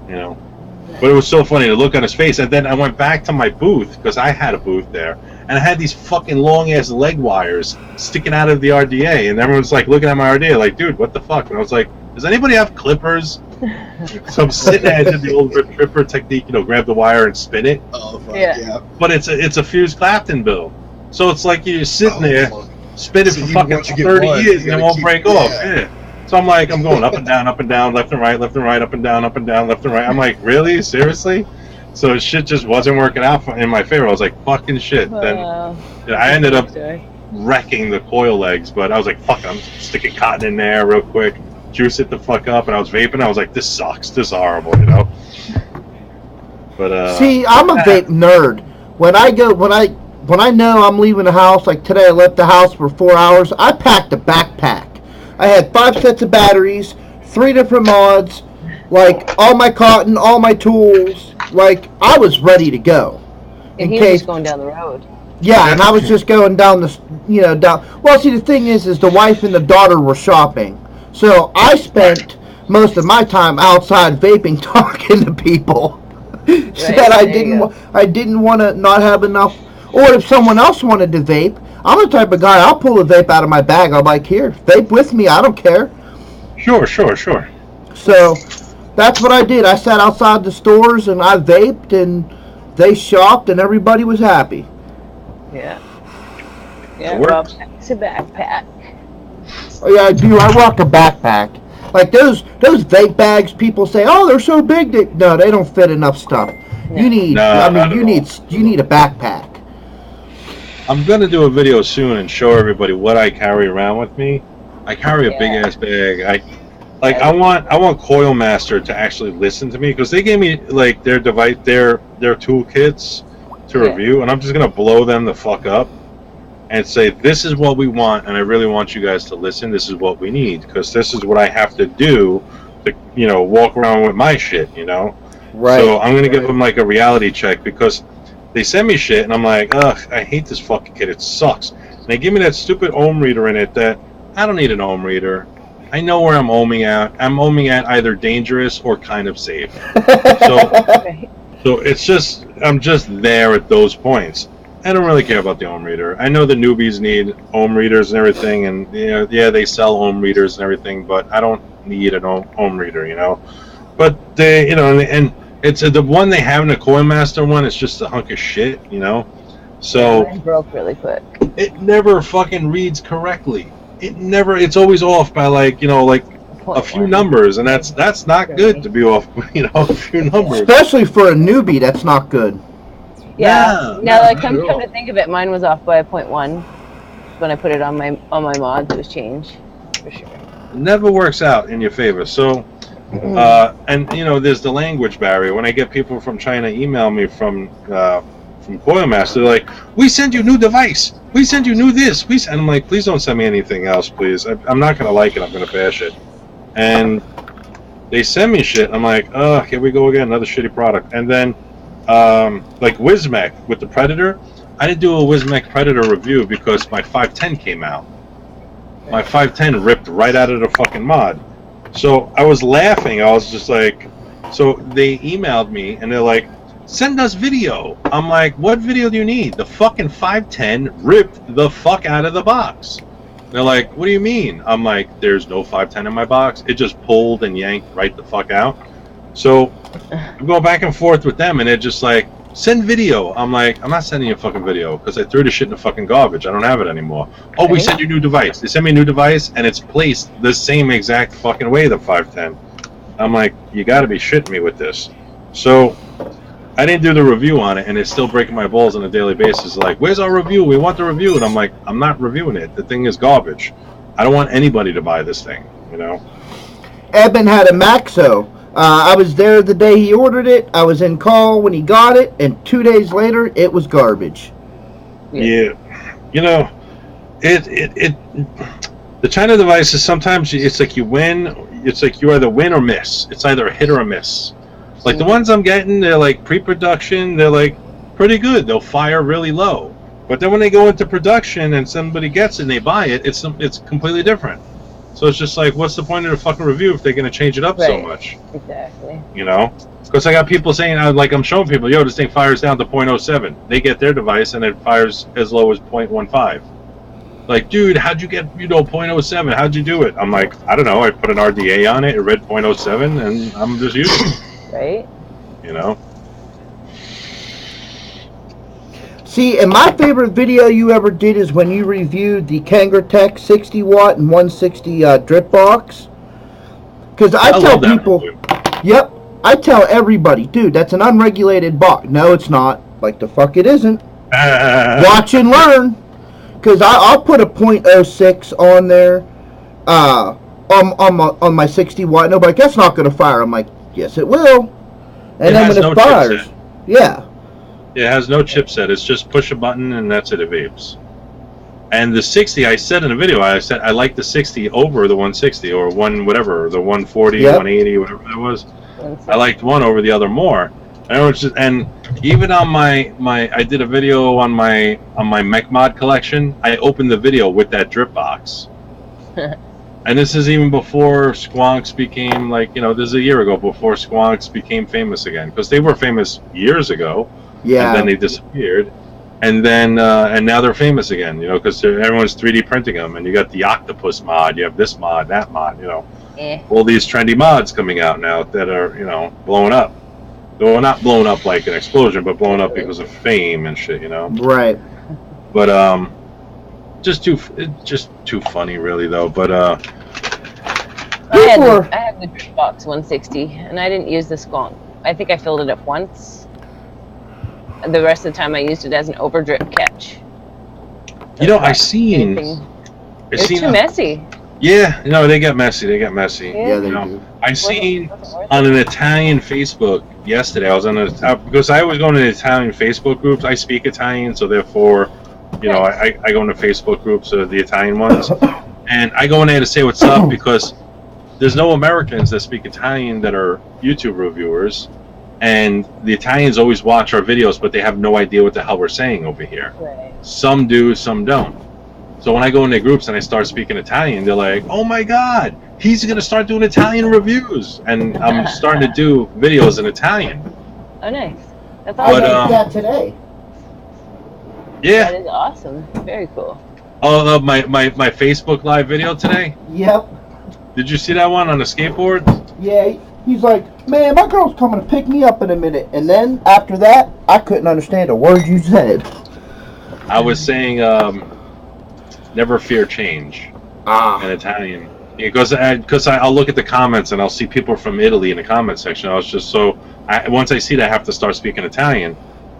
But it was so funny to look on his face. And then I went back to my booth, because I had a booth there. And I had these fucking long-ass leg wires sticking out of the RDA. And everyone's like looking at my RDA like, dude, what the fuck? And I was like, does anybody have clippers? So I'm sitting there, I did the old rip tripper technique, grab the wire and spin it. Oh, fuck, yeah. But it's a fused Clapton build. So it's like you're sitting there, spin it for fucking 30 years, and it won't break off. Yeah. So I'm like, I'm going up and down, left and right, up and down, left and right. I'm like, really? Seriously? So shit just wasn't working out in my favor. I was like, fucking shit. Then I ended up wrecking the coil legs, but I was like, fuck, I'm sticking cotton in there real quick, juice it the fuck up, and I was vaping. I was like, this sucks. This is horrible, But see, I'm a vape nerd. When I know I'm leaving the house, like today I left the house for 4 hours, I packed a backpack. I had 5 sets of batteries, 3 different mods, like all my cotton, all my tools. Like I was ready to go. And he was just going down the road. Yeah, and I was just going down the, down. Well, see, the thing is the wife and the daughter were shopping, so I spent most of my time outside vaping, talking to people. Said I there you go. didn't want to not have enough. Or if someone else wanted to vape, I'm the type of guy, I'll pull a vape out of my bag. I'm like, here, vape with me. I don't care. Sure. So that's what I did. I sat outside the stores and I vaped, and they shopped, and everybody was happy. Yeah. Yeah, It Rob works. packs a backpack. Oh yeah, I do. I rock a backpack. Like those vape bags, people say, "Oh, they're so big." No, they don't fit enough stuff. No. You need. No, I not mean, at you need a backpack. I'm gonna do a video soon and show everybody what I carry around with me. I carry a big ass bag. I want Coil Master to actually listen to me because they gave me like their device, their toolkits to review, and I'm just gonna blow them the fuck up and say this is what we want, and I really want you guys to listen. This is what we need because this is what I have to do to walk around with my shit. Right. So I'm gonna give them like a reality check because they send me shit and I'm like, ugh, I hate this fucking kit. It sucks. And they give me that stupid ohm reader in it that I don't need an ohm reader. I know where I'm ohming at. I'm ohming at either dangerous or kind of safe. So it's just I'm just there at those points. I don't really care about the ohm reader. I know the newbies need ohm readers and everything, and yeah, they sell ohm readers and everything, but I don't need an ohm reader, But they, and it's the one they have in the Coil Master one. It's just a hunk of shit, So Mine broke really quick. it never fucking reads correctly. It's always off by like a few numbers, and that's not good to be off, a few numbers. Especially for a newbie, that's not good. Yeah. Yeah, Now, like, not come at all. to think of it, mine was off by a 0.1 when I put it on my mods. It was changed for sure. It never works out in your favor. So, and there's the language barrier. When I get people from China email me from Coil Master, they're like, "We send you new device. We send you new this. And I'm like, please don't send me anything else, please. I'm not gonna like it. I'm gonna bash it. And they send me shit. I'm like, oh, here we go again, another shitty product. And then, like Wismec with the Predator, I didn't do a Wismec Predator review because my 510 came out. My 510 ripped right out of the fucking mod. So I was laughing. I was just like, so they emailed me and they're like, send us video. I'm like, what video do you need? The fucking 510 ripped the fuck out of the box. They're like, what do you mean? I'm like, there's no 510 in my box. It just pulled and yanked right the fuck out. So I'm going back and forth with them, and they're just like, send video. I'm like, I'm not sending you a fucking video because I threw the shit in the fucking garbage. I don't have it anymore. Oh, we sent you a new device. They sent me a new device, and it's placed the same exact fucking way, the 510. I'm like, you got to be shitting me with this. So I didn't do the review on it, and it's still breaking my balls on a daily basis. Like, where's our review? We want the review. And I'm like, I'm not reviewing it. The thing is garbage. I don't want anybody to buy this thing, Eben had a Maxo. I was there the day he ordered it. I was in call when he got it, and 2 days later, it was garbage. Yeah. The China devices, sometimes it's like you win. It's like you either win or miss. It's either a hit or a miss. Like the ones I'm getting, they're like pre-production. They're like pretty good. They'll fire really low. But then when they go into production and somebody gets it and they buy it, it's completely different. So it's just like, what's the point of the fucking review if they're going to change it up so much? Exactly. Because I got people saying, I'm showing people, yo, this thing fires down to 0.07. They get their device and it fires as low as 0.15. Like, dude, how'd you get 0.07? How'd you do it? I'm like, I don't know. I put an RDA on it. It read 0.07, and I'm just using it. Right? See, and my favorite video you ever did is when you reviewed the Kangertech 60 watt and 160 drip box. Because I tell love that people, review. yep, I tell everybody, dude, that's an unregulated box. No, it's not. Like the fuck it isn't. Watch and learn. Because I'll put a 0.06 on there on my 60 watt. Nobody's like, that's not going to fire. I'm like, yes, it will. And then when it fires, yeah. It has no chipset. It's just push a button and that's it. It vapes. And the 60, I said in the video, I said I like the 60 over the 160 or the 140, 180, whatever that was. I liked one over the other more. And even on my I did a video on my mech mod collection. I opened the video with that drip box. And this is even before Squonks became like, this is a year ago before Squonks became famous again, because they were famous years ago, Yeah. and then they disappeared, and then and now they're famous again, because everyone's 3D printing them, and you got the octopus mod, you have this mod, that mod, all these trendy mods coming out now that are blowing up. Well, not blowing up like an explosion, but blowing up because of fame and shit, Right. But just too funny, really, though. But I had the Dropbox 160, and I didn't use the Squonk. I think I filled it up once. The rest of the time, I used it as an overdrip catch. I seen. It's too messy. Yeah, they get messy. They get messy. Yeah, they do. I seen on an Italian Facebook yesterday. I was on because I always go into Italian Facebook groups. I speak Italian, so therefore, I go into Facebook groups, the Italian ones, and I go in there to say what's up because there's no Americans that speak Italian that are YouTube reviewers, and the Italians always watch our videos, but they have no idea what the hell we're saying over here. Right. Some do, some don't. So when I go in their groups and I start speaking Italian, they're like, "Oh my God, he's gonna start doing Italian reviews," and I'm starting to do videos in Italian. Oh, nice. That's I awesome. did that today. Yeah. That is awesome. Very cool. Oh, my Facebook live video today. Yep. Did you see that one on the skateboard? Yeah. He's like, man, my girl's coming to pick me up in a minute. And then after that, I couldn't understand a word you said. I was saying, never fear change in Italian. Because I'll look at the comments and I'll see people from Italy in the comment section. I was just once I see that, I have to start speaking Italian.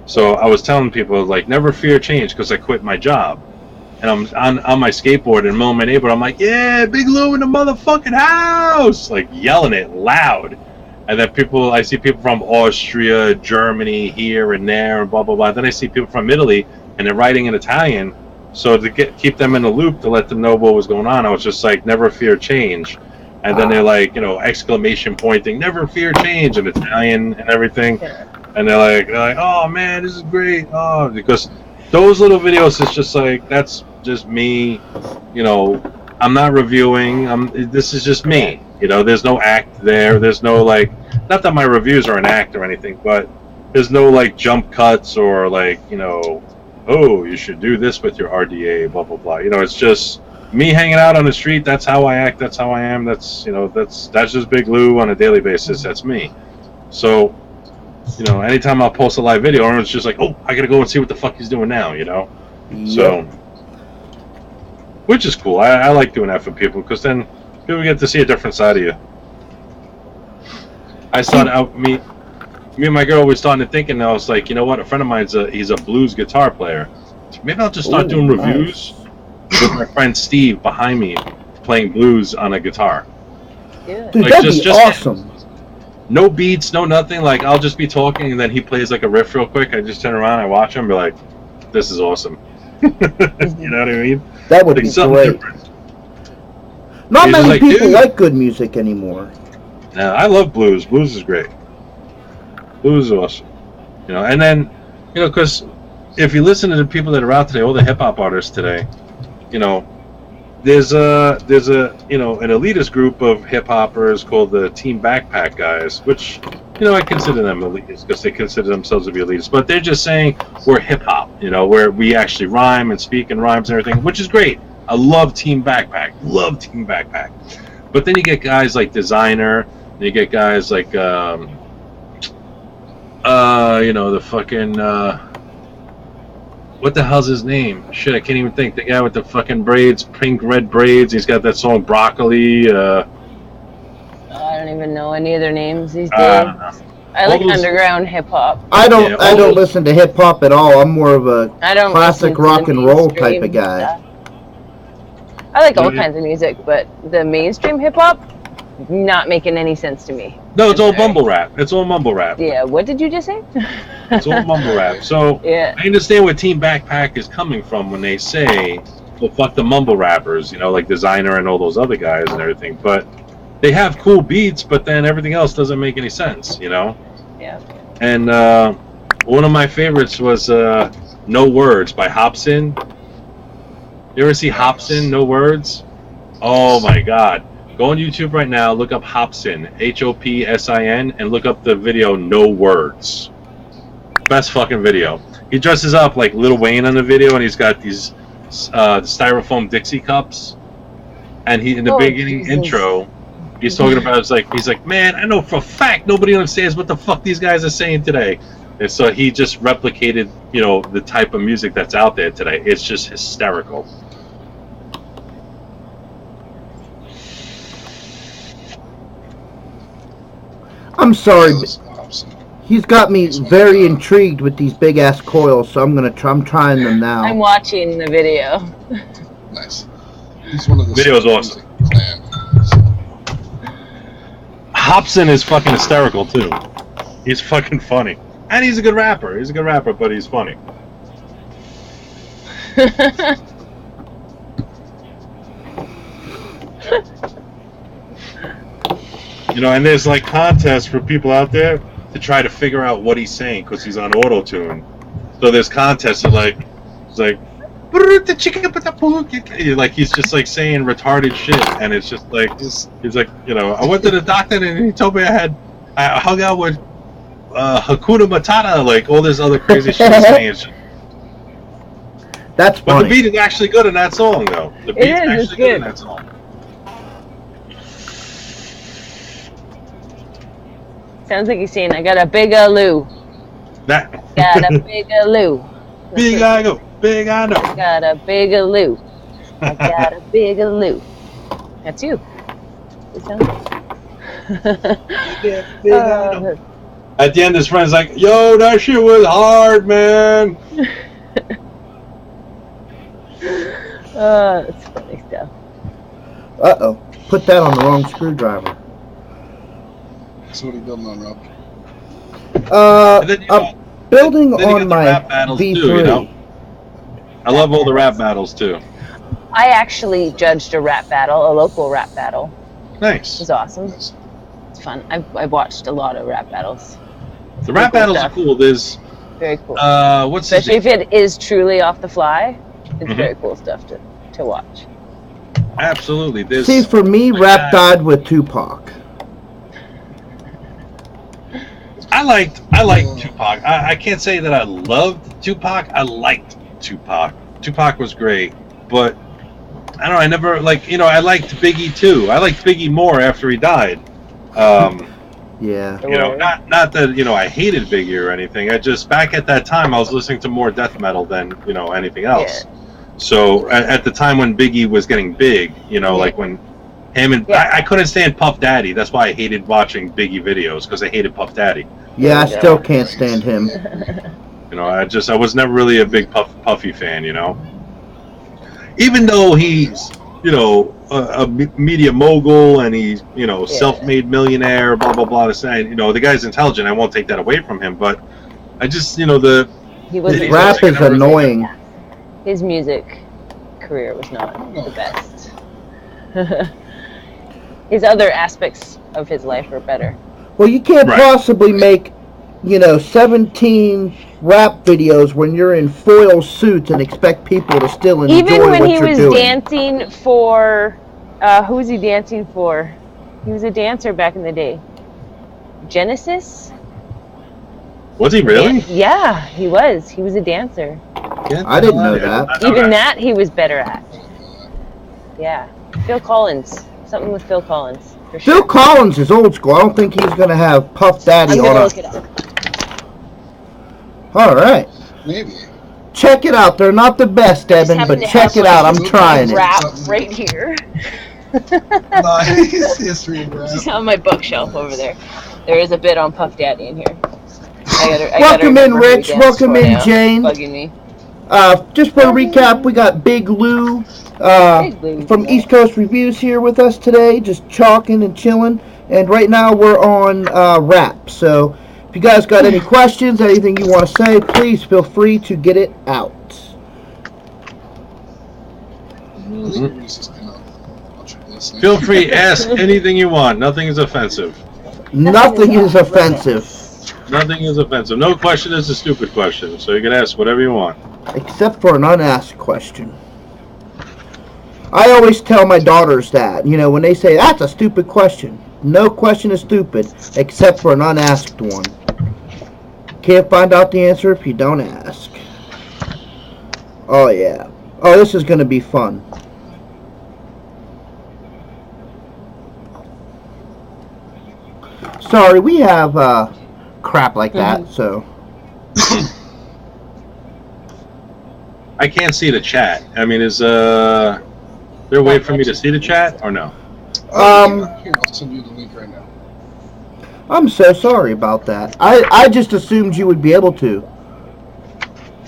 So I was telling people, like, never fear change, because I quit my job. And I'm on my skateboard and mowing my neighbor. I'm like, yeah, Big Lou in the motherfucking house! Like, yelling it loud. And then I see people from Austria, Germany, here and there, and blah, blah, blah. Then I see people from Italy, and they're writing in Italian. So to keep them in the loop, to let them know what was going on, I was just like, never fear change. And then they're like, exclamation pointing, never fear change in Italian and everything. And they're like, oh man, this is great. Oh, because those little videos, it's just like, that's just me. I'm not reviewing. This is just me. There's no act there. There's no not that my reviews are an act or anything, but there's no jump cuts or oh, you should do this with your RDA, blah blah blah. It's just me hanging out on the street. That's how I act. That's how I am. That's that's just Big Lou on a daily basis. That's me. So, anytime I'll post a live video, everyone's just like, oh, I gotta go and see what the fuck he's doing now. Yep. So, which is cool. I like doing that for people, because then people get to see a different side of you. I started out me and my girl were starting to think, and I was like, you know what? A friend of mine's he's a blues guitar player. Maybe I'll just start doing reviews with my friend Steve behind me playing blues on a guitar. Yeah. Dude, that'd be awesome. No beats, no nothing. I'll just be talking, and then he plays a riff real quick. I just turn around, I watch him, and be like, this is awesome. You know what I mean? That would be great. Different. Not He's many people dude. like good music anymore. Yeah, I love blues. Blues is great. Blues is awesome. And then, because if you listen to the people that are out today, all the hip hop artists today, there's an elitist group of hip hoppers called the Team Backpack guys, which I consider them elitist because they consider themselves to be elitist. But they're just saying we're hip hop, where we actually rhyme and speak in rhymes and everything, which is great. I love Team Backpack. Love Team Backpack. But then you get guys like Designer, and you get guys like the fucking what the hell's his name? Shit, I can't even think. The guy with the fucking braids, pink red braids. He's got that song Broccoli. I don't even know any of their names these days. I like underground hip hop. I don't listen to hip hop at all. I'm more of a classic rock and roll type of guy. Stuff. I like all kinds of music, but the mainstream hip hop, not making any sense to me. No, it's all mumble rap. It's all mumble rap. Yeah, what did you just say? It's all mumble rap. So yeah. I understand where Team Backpack is coming from when they say, well, fuck the mumble rappers, like Designer and all those other guys and everything. But they have cool beats, but then everything else doesn't make any sense, Yeah. And one of my favorites was No Words by Hobson. You ever see Hobson, No Words? Oh my god. Go on YouTube right now, look up Hopsin, Hopsin, and look up the video No Words. Best fucking video. He dresses up like Lil Wayne on the video, and he's got these styrofoam Dixie cups. And he in the beginning intro, he's talking about he's like, man, I know for a fact nobody understands what the fuck these guys are saying today. And so he just replicated, you know, the type of music that's out there today. It's just hysterical. I'm sorry. He's got me very intrigued with these big ass coils, so I'm trying them now. I'm watching the video. Nice. He's one of the Video's awesome. Clan. Hopsin is fucking hysterical too. He's fucking funny. And he's a good rapper. He's a good rapper, but he's funny. You know, and there's like contests for people out there to try to figure out what he's saying because he's on auto-tune. So there's contests that like, it's like he's just like saying retarded shit, and it's just like he's like, you know, I went to the doctor and he told me I hung out with Hakuna Matata, like all this other crazy shit he's saying. That's funny. But the beat is actually good in that song, though. The beat's actually good in that song. Sounds like he's saying, I got a big loo. That. Got a big loo. Big I go, big I know. I got a big loo. I got a big loo. That's you. It sounds big I know. At the end, his friend's like, yo, that shit was hard, man. That's funny stuff. Uh-oh. Put that on the wrong screwdriver. So what are you building on, Rob? I'm building on my rap battles V3. too, you know? I love all the rap battles, too. I actually judged a rap battle, a local rap battle. It Nice. was awesome. Nice. It's fun. I've watched a lot of rap battles. The rap cool battles stuff. are cool. There's, Very cool. what's his Especially name? if it is truly off the fly. It's Mhm. very cool stuff to watch. Absolutely. There's, See, for me, rap died with Tupac. I liked Tupac. I can't say that I loved Tupac. I liked Tupac. Tupac was great, but I don't know. I never like, you know, I liked Biggie too. I liked Biggie more after he died. Yeah. You know, not that, you know, I hated Biggie or anything. I just, back at that time, I was listening to more death metal than, you know, anything else. Yeah. So at the time when Biggie was getting big, you know, like when him and I couldn't stand Puff Daddy. That's why I hated watching Biggie videos, because I hated Puff Daddy. Yeah, I still can't stand him. You know, I was never really a big Puffy fan, you know. Even though he's, you know, a media mogul and he's, you know, self-made millionaire, blah blah blah. You know, the guy's intelligent. I won't take that away from him, but I just, you know, His rap is annoying. His music career was not the best. His other aspects of his life were better. Well, you can't possibly make, you know, 17 rap videos when you're in foil suits and expect people to still enjoy what you're doing. Even when he was dancing for, who was he dancing for? He was a dancer back in the day. Genesis? Was he really? Yeah, he was. He was a dancer. I didn't know that. Even that he was better at. Yeah. Phil Collins. Something with Phil Collins. For sure. Phil Collins is old school. I don't think he's going to have Puff Daddy I'm on gonna a... look it up. All right. Maybe. Check it out. They're not the best, Evan, but check it out. I'm trying it. Rap right here. Nice history of rap. It's on my bookshelf over there. There is a bit on Puff Daddy in here. Welcome in, Rich. Welcome in, Jane. Bugging me. Just for a recap, we got Big Lou from East Coast Reviews here with us today, just chalking and chilling. And right now we're on rap. So if you guys got any questions, anything you want to say, please feel free to get it out. Feel free, ask anything you want. Nothing is offensive. Nothing is offensive. Nothing is offensive. No question is a stupid question, so you can ask whatever you want. Except for an unasked question. I always tell my daughters that, you know, when they say, that's a stupid question. No question is stupid, except for an unasked one. Can't find out the answer if you don't ask. Oh, yeah. Oh, this is going to be fun. Sorry, we have crap like that, so... I can't see the chat. I mean, is there a way for me to see the chat or no? Here, I'll send you the link right now. I'm so sorry about that. I just assumed you would be able to.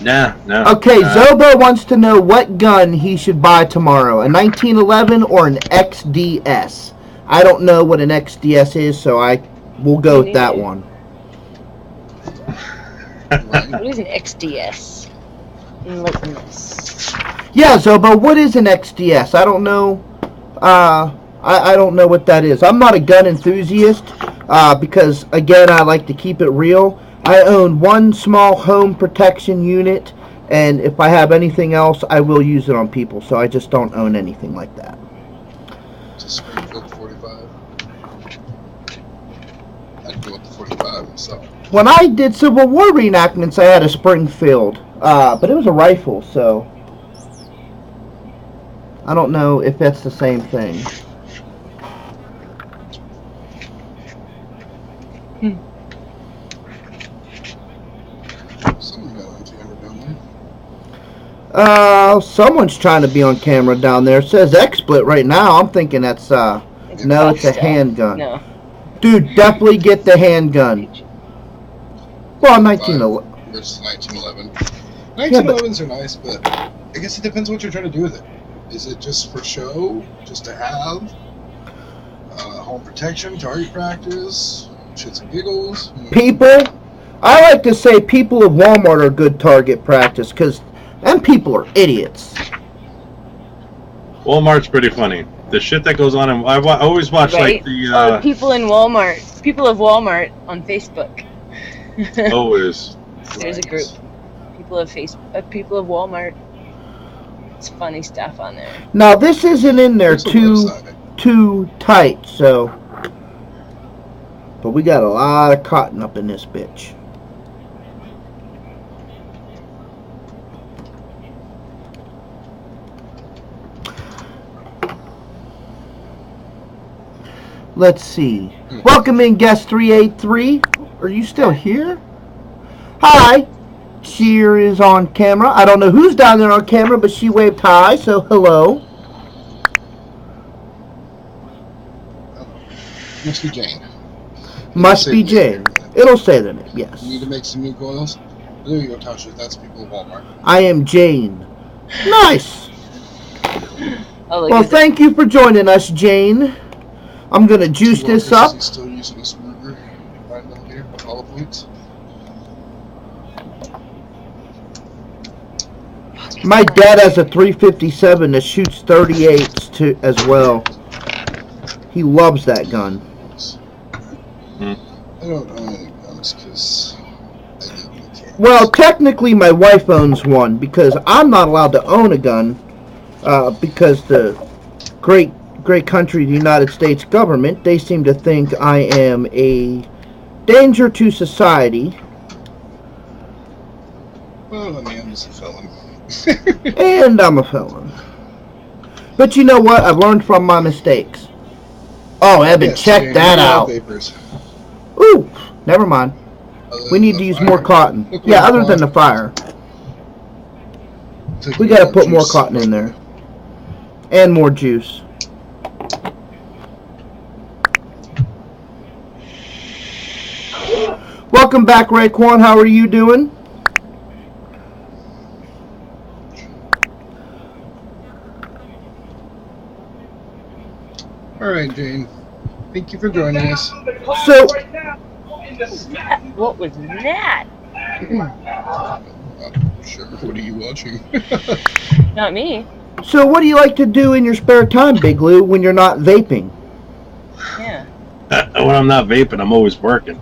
Nah, no. Okay, Zobo wants to know what gun he should buy tomorrow, a 1911 or an XDS. I don't know what an XDS is, so I will go with that one. What is an XDS? Enlighten us. Yeah, Zobo, what is an XDS? I don't know. I don't know what that is. I'm not a gun enthusiast because, again, I like to keep it real. I own one small home protection unit, and if I have anything else, I will use it on people. So I just don't own anything like that. It's a Springfield 45. I'd go with the 45 myself. When I did Civil War reenactments, I had a Springfield, but it was a rifle, so I don't know if that's the same thing. Someone's trying to be on camera down there. It says XSplit right now. I'm thinking that's no, it's a handgun. No. Dude, definitely get the handgun. Well, 1911. Versus 1911. 1911s are nice, but I guess it depends what you're trying to do with it. Is it just for show, just to have home protection, target practice, shits and giggles? People, I like to say people of Walmart are good target practice because them people are idiots. Walmart's pretty funny. The shit that goes on, and I always watch like the people in Walmart, people of Walmart on Facebook. always. There's a group. People of people of Walmart. It's funny stuff on there. Now this isn't in there too tight, so. But we got a lot of cotton up in this bitch. Let's see. Welcome in guest 383. Are you still here? Hi. Cheer is on camera. I don't know who's down there on camera, but she waved hi, so hello. Must be Jane. Must be Jane. It'll say the name, yes. You need to make some new coils? There you go, Tasha. That's people of Walmart. I am Jane. Nice. Oh, Well, thank you for joining us, Jane. I'm going to juice this up. He's still using a Spruger 9mm with hollow points. My dad has a 357 that shoots 38s too, as well. He loves that gun. I don't own any guns because I legally can't. Well, technically my wife owns one because I'm not allowed to own a gun because the great country, the United States government, they seem to think I am a danger to society. Well, I mean, I'm just a felon. And I'm a felon. But you know what? I've learned from my mistakes. Oh, Evan, check that out. Vapors. Ooh, never mind. We need to use more cotton. Yeah, other than the fire. We gotta put more cotton in there. And more juice. Welcome back, Raekwon. How are you doing? Alright, Jane. Thank you for joining us. So, what was that? Sure, what are you watching? Not me. So what do you like to do in your spare time, Big Lou, when you're not vaping? Yeah. When I'm not vaping, I'm always working.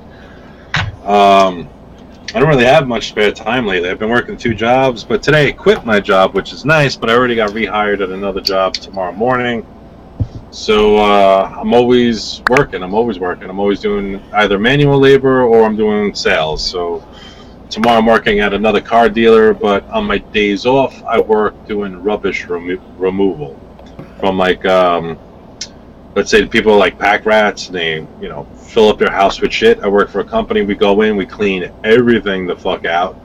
I don't really have much spare time lately. I've been working 2 jobs, but today I quit my job, which is nice, but I already got rehired at another job tomorrow morning. So I'm always working. I'm always doing either manual labor or I'm doing sales. So tomorrow I'm working at another car dealer, but on my days off, I work doing rubbish removal from like, let's say people like pack rats and they, fill up their house with shit. I work for a company. We go in, we clean everything the fuck out,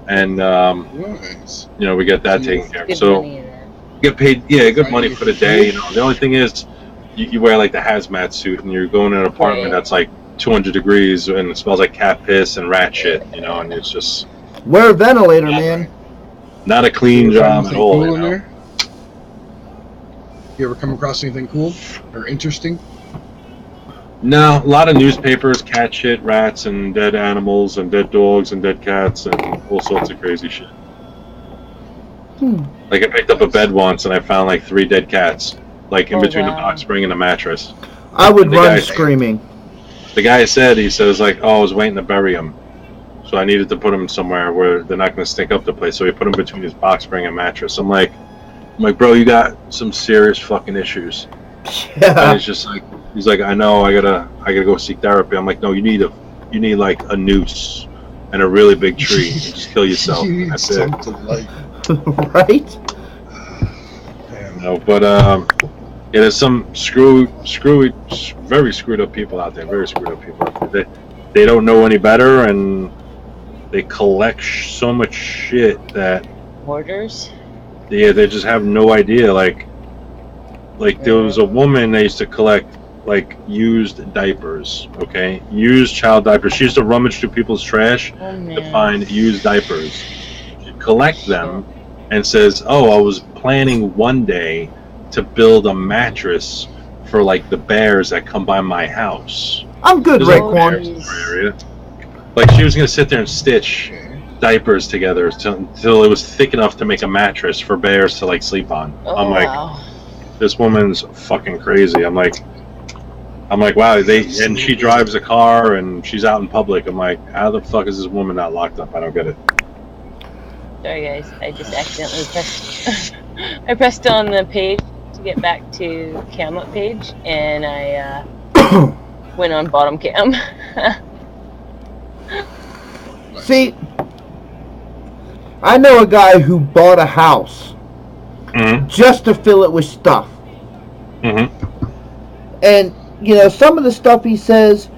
and Nice. we get that taken care of. Good So money in there. get paid, good money for the day. The only thing is, you wear like the hazmat suit and you're going in an apartment that's like 200 degrees and it smells like cat piss and rat shit. And it's just Wear a ventilator, man. not a clean job at Anything all. cool in there? You ever come across anything cool or interesting? No, a lot of newspapers, cat shit, rats, and dead animals, and dead dogs, and dead cats, and all sorts of crazy shit. Like I picked up a bed once, and I found like 3 dead cats, like in between the box spring and the mattress. I would And the run guy- screaming. The guy says like, oh, I was waiting to bury him, so I needed to put him somewhere where they're not going to stink up the place. So he put him between his box spring and mattress. I'm like, bro, you got some serious fucking issues. And Yeah. he's like, I know, I gotta go seek therapy. I'm like, no, you need like a noose and a really big tree and just kill yourself. You need That's it. something like. Right? Damn. But there's some very screwed up people out there. Very screwed up people out there. They don't know any better, and they collect so much shit that Hoarders? they just have no idea. Like there was a woman that used to collect like used diapers, okay? Used child diapers. She used to rummage through people's trash Oh, to man. find used diapers. She'd collect them and says, oh, I was planning one day to build a mattress for like the bears that come by my house. I'm good, There's no Raekwon. bears in our area. Like she was gonna sit there and stitch Okay. diapers together until it was thick enough to make a mattress for bears to like sleep on. Oh, I'm like, wow. this woman's fucking crazy. I'm like, wow. And she drives a car and she's out in public. I'm like, how the fuck is this woman not locked up? I don't get it. Sorry, guys. I just accidentally pressed. I pressed on the page to get back to cam up page, and I went on bottom cam. See, I know a guy who bought a house Mm-hmm. just to fill it with stuff. Mm-hmm. And, some of the stuff he says,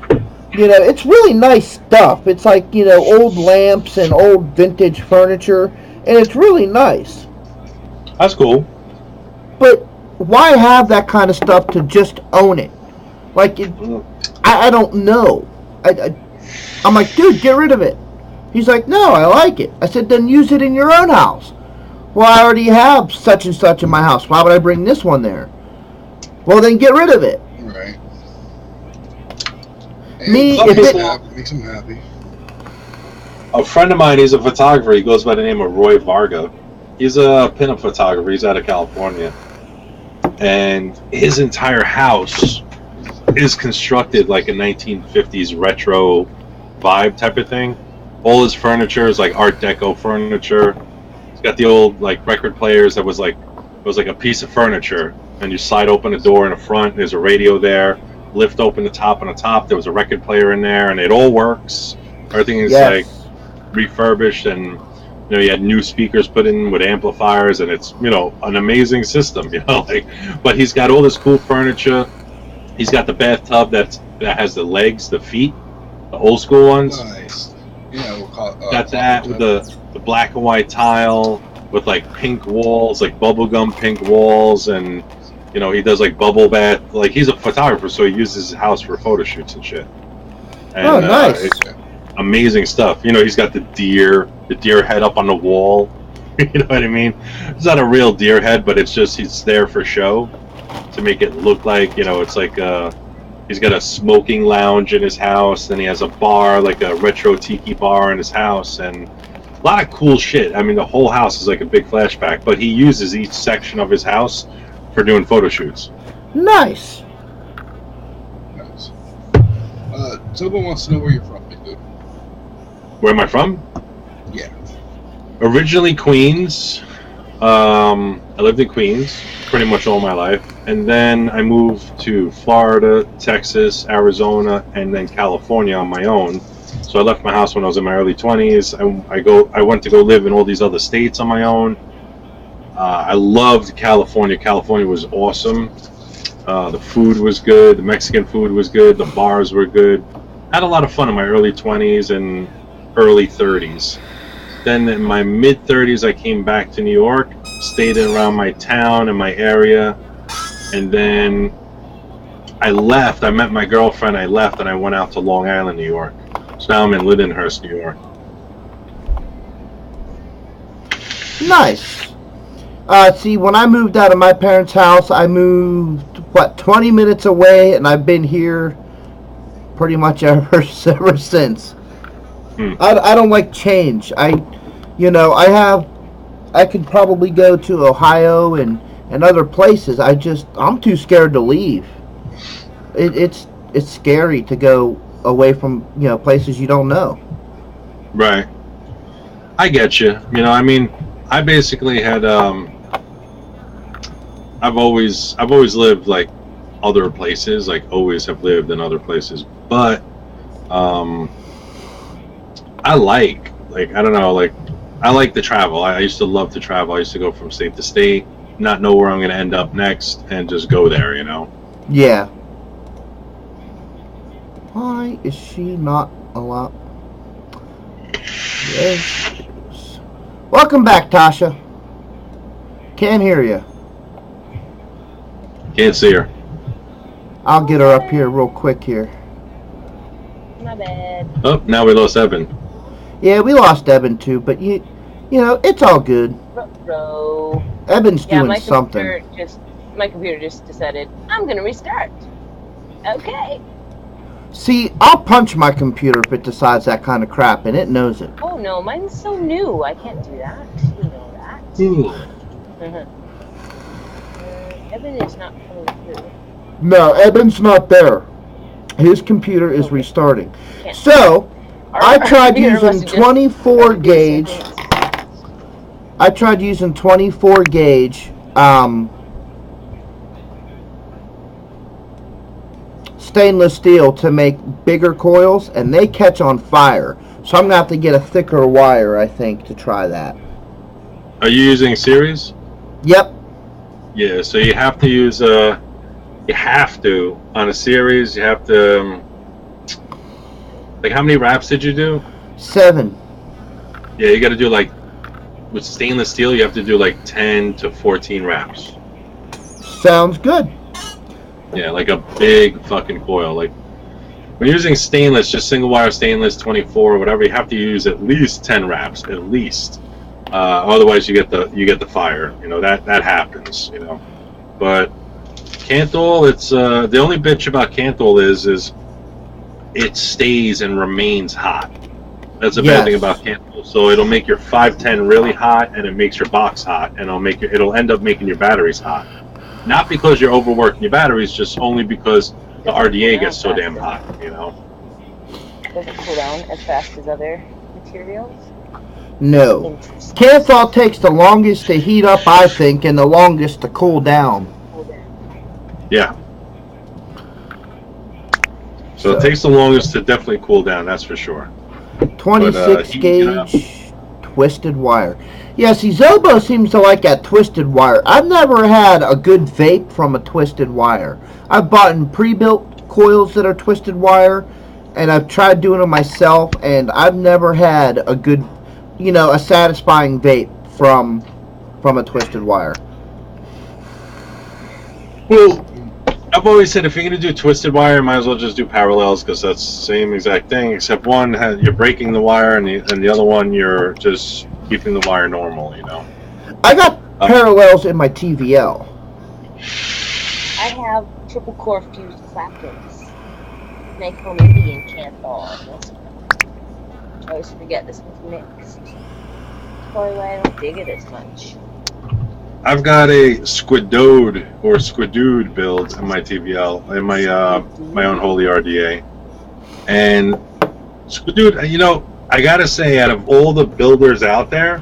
it's really nice stuff. It's like, old lamps and old vintage furniture, and it's really nice. That's cool. But why have that kind of stuff to just own it? Like, I don't know. I'm like, dude, get rid of it. He's like, no, I like it. I said, then use it in your own house. Well, I already have such and such in my house. Why would I bring this one there? Well, then get rid of it. Right. Me, Some if it- people makes them happy. A friend of mine, he's a photographer. He goes by the name of Roy Varga. He's a pinup photographer. He's out of California. And his entire house is constructed like a 1950s retro vibe type of thing. All his furniture is like Art Deco furniture. He's got the old like record players that was like a piece of furniture, and you slide open a door in the front. There's a radio there. Lift open the top. On the top, there was a record player in there, and it all works. Everything is like refurbished, and you had new speakers put in with amplifiers, and it's an amazing system. But he's got all this cool furniture. He's got the bathtub that has the legs, the feet, the old school ones. Nice. Yeah, we'll call it. Got that with the black and white tile with like pink walls, like bubblegum pink walls, and he does like bubble bath. Like he's a photographer, so he uses his house for photo shoots and shit. And, Oh, nice. it's amazing stuff. He's got the deer head up on the wall. You know what I mean? It's not a real deer head, but it's there for show to make it look like it's like he's got a smoking lounge in his house, and he has a bar, like a retro tiki bar in his house, and a lot of cool shit. I mean, the whole house is like a big flashback, but he uses each section of his house for doing photo shoots. Nice. Nice. Someone wants to know where you're from, big dude. Where am I from? Yeah. Originally Queens. I lived in Queens pretty much all my life, and then I moved to Florida, Texas, Arizona, and then California on my own. So I left my house when I was in my early 20s. I went to go live in all these other states on my own. I loved California. California was awesome. The food was good. The Mexican food was good. The bars were good. I had a lot of fun in my early 20s and early 30s. Then in my mid 30s, I came back to New York, stayed around my town and my area, and then I left. I met my girlfriend. I left, and I went out to Long Island, New York. So now I'm in Lindenhurst, New York. Nice. See, when I moved out of my parents' house, I moved 20 minutes away, and I've been here pretty much ever since. I don't like change. I could probably go to Ohio and other places. I'm too scared to leave. It's scary to go away from places you don't know. Right. I get you. I mean, I basically had I've always lived like other places, like always have lived in other places, but I I don't know, like I like to travel. I used to love to travel. I used to go from state to state, not know where I'm going to end up next, and just go there, Yeah. Why is she not allowed? Yes. Welcome back, Tasha. Can't hear you. Can't see her. I'll get her up here real quick here. My bad. Oh, now we lost Evan. Yeah, we lost Eben too, but it's all good. Ruh-roh. Eben's doing something. My computer just decided I'm gonna restart. Okay. See, I'll punch my computer if it decides that kind of crap, and it knows it. Oh no, mine's so new. I can't do that. You know that. Evan is not coming through. No, Eben's not there. His computer is restarting. So, I tried using 24 gauge. I tried using 24 gauge stainless steel to make bigger coils, and they catch on fire. So I'm going to have to get a thicker wire, I think, to try that. Are you using series? Yep. Yeah, so you have to use on a series, you have to like, how many wraps did you do? 7. Yeah, you got to do like, with stainless steel, you have to do like 10 to 14 wraps. Sounds good. Yeah, like a big fucking coil. Like, when you're using stainless, just single wire stainless, 24 or whatever, you have to use at least 10 wraps, at least. Otherwise, you get the fire. That happens. But Kanthal, it's the only bitch about Kanthal is it stays and remains hot. That's the bad thing about Kanthal. So it'll make your 510 really hot, and it makes your box hot, and it'll end up making your batteries hot. Not because you're overworking your batteries, just only because the RDA gets so damn hot. Does it cool down as fast as other materials? No. Kanthal takes the longest to heat up, I think, and the longest to cool down. Yeah. So it takes the longest to definitely cool down, that's for sure. 26 gauge twisted wire. Yeah, see, Zobo seems to like that twisted wire. I've never had a good vape from a twisted wire. I've bought in pre-built coils that are twisted wire, and I've tried doing them myself, and I've never had a good, a satisfying vape from a twisted wire. Well, I've always said if you're going to do twisted wire, you might as well just do parallels, because that's the same exact thing, except one, you're breaking the wire, and the other one, you're just keeping the wire normal, I got parallels in my TVL. I have triple core fused claptons. Nichrome Indian Kanthal. I always forget this one's mixed. That's probably why I don't dig it as much. I've got a Squidode build in my TVL, in my own holy RDA, and Squidode, I gotta say, out of all the builders out there,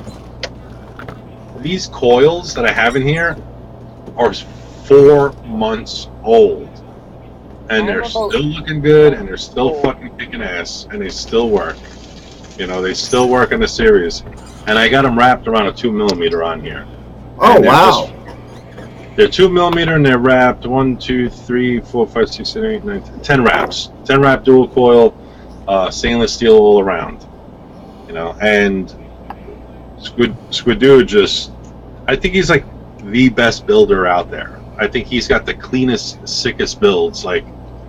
these coils that I have in here are 4 months old. And they're still looking good, and they're still fucking kicking ass, and they still work. You know, they still work in the series. And I got them wrapped around a 2mm on here. Oh, wow. They're 2mm and they're wrapped 1, 2, 3, 4, 5, 6, 7, 8, 9, 10 wraps. 10 wrap dual coil, stainless steel all around. You know, and Squidoo just, I think he's like the best builder out there. I think he's got the cleanest, sickest builds. Like,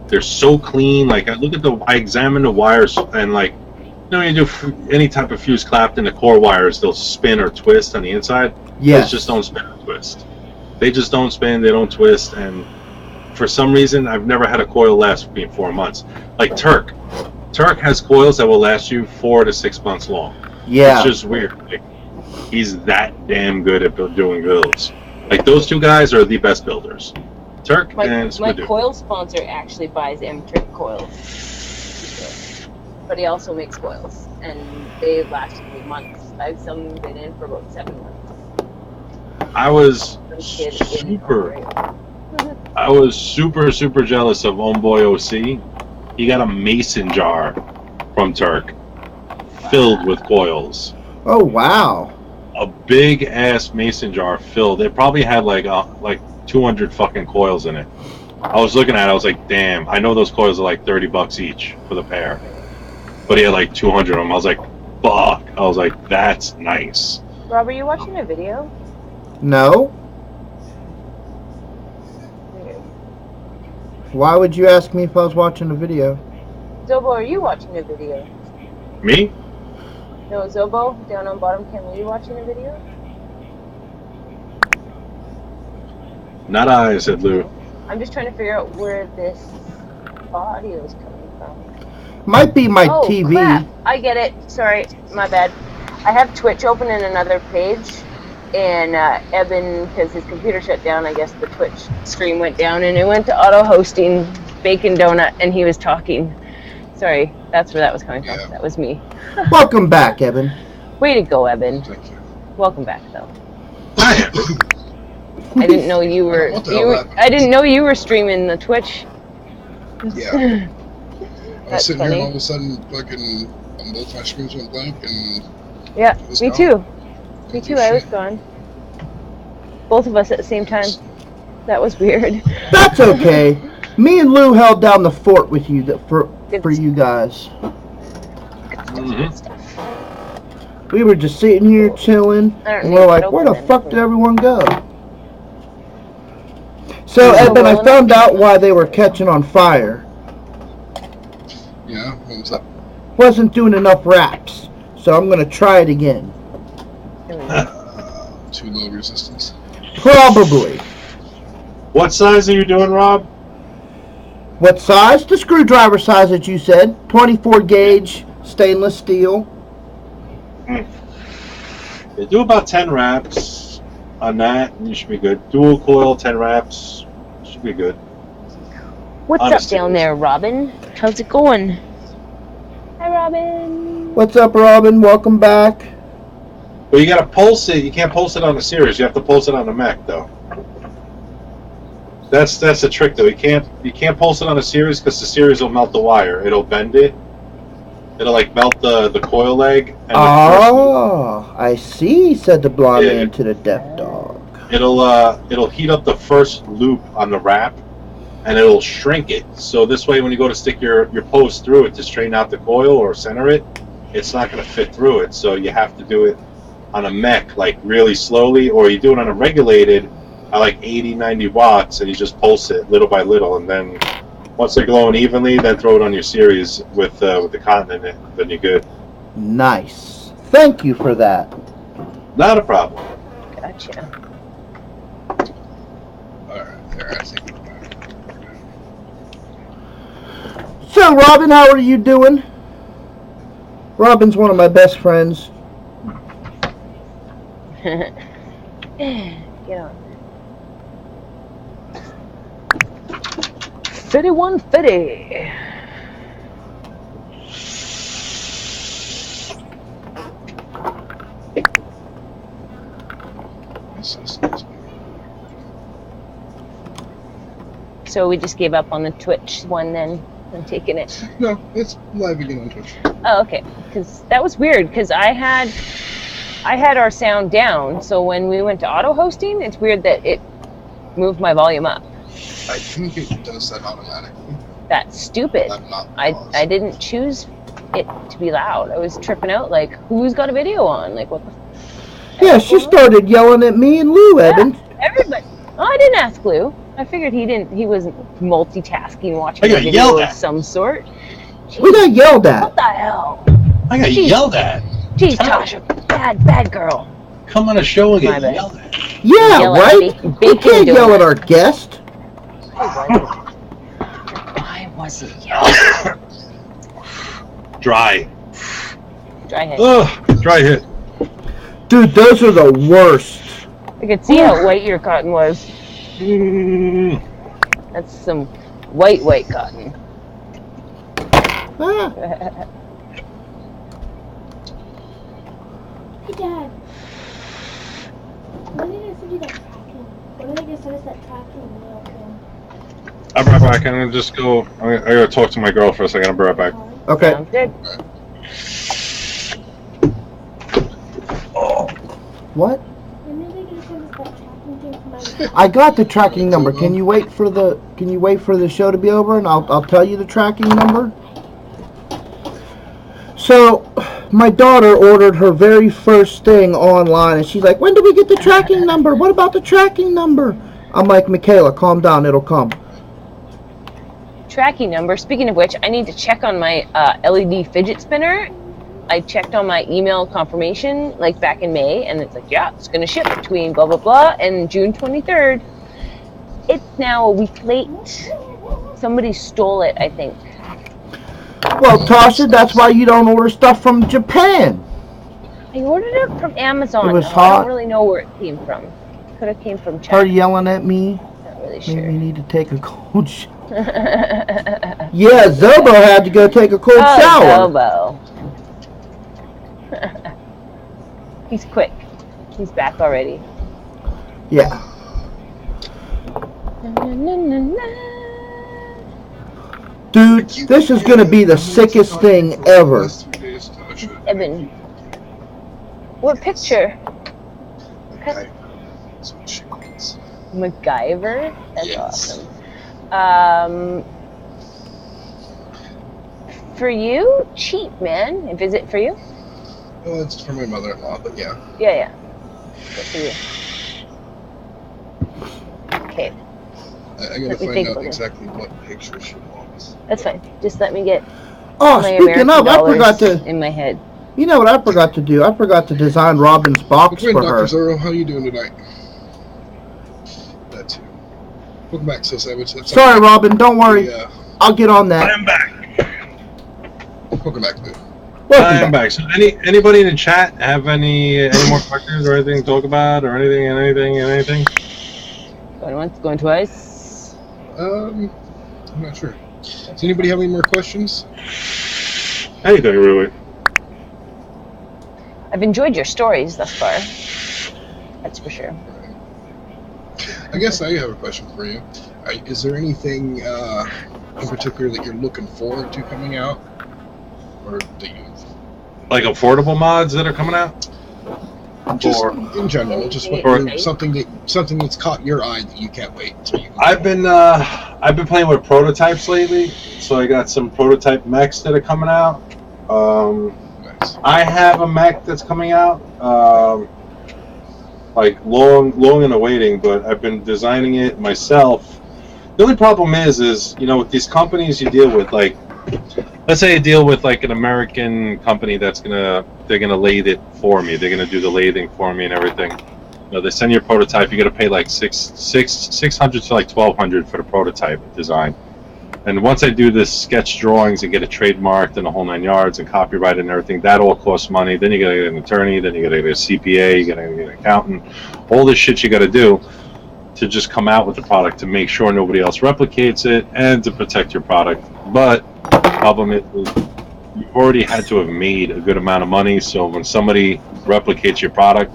they're so clean. Like, I examine the wires, and like, you know, you do any type of fuse clapped in the core wires, they'll spin or twist on the inside. Yes. Those just don't spin or twist. They just don't spin, they don't twist, and for some reason, I've never had a coil last me 4 months. Like Turk. Turk has coils that will last you 4 to 6 months long. Yeah. It's just weird. Like, he's that damn good at doing builds. Like, those two guys are the best builders. Turk and Squidoo. My coil sponsor actually buys M-Trick coils. But he also makes coils. And they last me months. I've some been in for about 7 months. I was super jealous of Homeboy OC. He got a mason jar from Turk filled with coils. Oh, wow. A big ass mason jar filled. It probably had like 200 fucking coils in it. I was looking at it, I was like, damn, I know those coils are like $30 each for the pair. But he had like 200 of them. I was like, fuck. I was like, that's nice. Rob, are you watching a video? No. Why would you ask me if I was watching a video? Zobo, are you watching a video? Me? No, Zobo, down on bottom cam, are you watching a video? Not I, said Lou. I'm just trying to figure out where this audio is coming from. Might be my Oh, TV. crap. I get it. Sorry, my bad. I have Twitch open in another page, and Eben, because his computer shut down, I guess the Twitch stream went down, and it went to auto-hosting Bacon Donut, and he was talking. Sorry, that's where that was coming from. Yeah. That was me. Welcome back, Evan. Way to go, Eben. Thank you. Welcome back, though. Damn. I didn't know you were. What the hell happened? I didn't know you were streaming the Twitch. Yeah. I was That's sitting funny. here and all of a sudden fucking both my screens went blank and Yeah, it was me gone. too. Me too. I was gone. Both of us at the same time. That was weird. That's okay. Me and Lou held down the fort with you for Good you guys. Mhm. We were just sitting here chilling, I don't and need we're to like, open where the them. fuck did everyone go? So, Oh, Eben, I well, found out why they were catching on fire. yeah, what was that? Wasn't doing enough wraps, so I'm gonna try it again. Too low resistance. Probably. What size are you doing, Rob? What size? The screwdriver size that you said. 24 gauge stainless steel. They do about 10 wraps on that, and you should be good. Dual coil, 10 wraps, should be good. What's Honestly. up down there, Robin? How's it going? Hi, Robin. What's up, Robin? Welcome back. But you gotta pulse it. You can't pulse it on the series. You have to pulse it on the mech, though. That's the trick, though. You can't pulse it on the series because the series will melt the wire. It'll bend it. It'll like melt the coil leg. And Oh, I see, said the blonde Yeah. man to the deaf dog. it'll heat up the first loop on the wrap, and it'll shrink it. So this way, when you go to stick your post through it to straighten out the coil or center it, it's not going to fit through it. So you have to do it on a mech, like really slowly, or you do it on a regulated at like 80, 90 watts, and you just pulse it little by little, and then once they're glowing evenly, then throw it on your series with the cotton in it. Then you're good. Nice. Thank you for that. Not a problem. Gotcha. Alright, there, I think we're back. So, Robin, how are you doing? Robin's one of my best friends. Get on. 5150. So we just gave up on the Twitch one then and taking it. No, it's live again on Twitch. Oh, okay. Because that was weird. Because I had our sound down. So when we went to auto hosting, it's weird that it moved my volume up. I think it does that automatically. That's stupid. I didn't choose it to be loud. I was tripping out. Like, who's got a video on? Like, what the? Yeah, she started yelling at me and Lou, Evans. Everybody. Oh, I didn't ask Lou. I figured he wasn't multitasking, watching a video yelled of at. some sort. We got yelled at. What the hell? I got Jeez. yelled at. Jeez, Tasha, bad girl. Come on a show and My get bad. yelled at. Yeah, Yell at right? Bacon We can't yell Donut. at our guest. I wasn't yelling. Dry. Dry head. Ugh, dry hit. Dude, those are the worst. I could see how white your cotton was. Mm. That's some white cotton. Ah, Hey, Dad. When did I send you that tracking? When did I just send us that tracking email thing? I'll be right back. I'm gonna just go. I gotta talk to my girl for a second. I'll be right back. okay. Sounds good. What? When did they just send us that tracking thing from my I got the tracking number. Can you wait for the show to be over and I'll tell you the tracking number? So, my daughter ordered her very first thing online and she's like, "When do we get the tracking number? What about the tracking number?" I'm like, "Michaela, calm down, it'll come." Tracking number. Speaking of which, I need to check on my LED fidget spinner. I checked on my email confirmation like back in May, and it's like, yeah, it's going to ship between blah, blah, blah, and June 23rd. It's now a week late. Somebody stole it, I think. Well, Tasha, that's why you don't order stuff from Japan. I ordered it from Amazon. It was though. I hot. don't really know where it came from. Could have came from Her China. yelling at me. Not really Maybe sure. we need to take a cold shower. Yeah, Zobo had to go take a cold shower. Zobo. He's quick. He's back already. Yeah. Dude, this is gonna be the sickest thing ever. Evan. What picture? Okay. That's what she wants. MacGyver? That's Yes. awesome. For you? Cheap, man. If is it for you? Well, it's for my mother-in-law, but yeah. Yeah. Good for you. Okay, I gotta Let me find think out about it. exactly what picture she wants. that's fine. Just let me get Oh, my speaking American of, I dollars forgot to. in my head. You know what I forgot to do? I forgot to design Robin's box Good for Dr. her. Zoro, how you doing tonight? That too. Welcome back, So Savage. That's Sorry, Robin. Don't worry. Yeah. I'll get on that. I'm back. Welcome back, Lou. Welcome I'm back. back. So, anybody in the chat have any more questions or anything to talk about or anything? Going once, going twice. I'm not sure. Does anybody have any more questions? Anything really? I've enjoyed your stories thus far. That's for sure. I guess I have a question for you. Is there anything in particular that you're looking forward to coming out, or that you Like affordable mods that are coming out? just Or in general, just what Or- something that's caught your eye that you can't wait till you can I've been playing with prototypes lately, so I got some prototype mechs that are coming out. Nice. I have a mech that's coming out, like long in the waiting, but I've been designing it myself. The only problem is with these companies you deal with, like, let's say I deal with like an American company they're gonna lathe it for me. They're gonna do the lathing for me and everything. They send you a prototype. You got to pay like $600 to like $1,200 for the prototype design. And once I do this sketch drawings and get it trademarked and the whole 9 yards and copyrighted and everything, that all costs money. Then you got to get an attorney. Then you got to get a CPA. You got to get an accountant. All this shit you got to do to just come out with the product to make sure nobody else replicates it and to protect your product. But the problem is you've already had to have made a good amount of money. So when somebody replicates your product,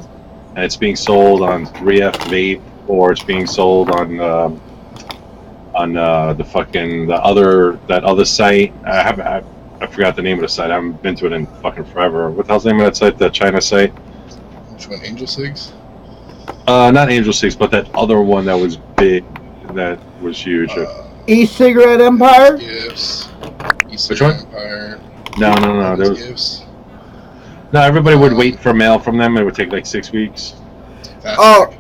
and it's being sold on 3F Vape, or it's being sold on that other site. I forgot the name of the site. I haven't been to it in fucking forever. What the hell's the name of that site? The China site? Which one? Angel Sigs? Not Angel Six, but that other one that was big, that was huge. E-Cigarette Empire? Gifts. Which one? Empire. No. There was, Gifts. no, everybody would wait for mail from them. It would take like 6 weeks. Oh,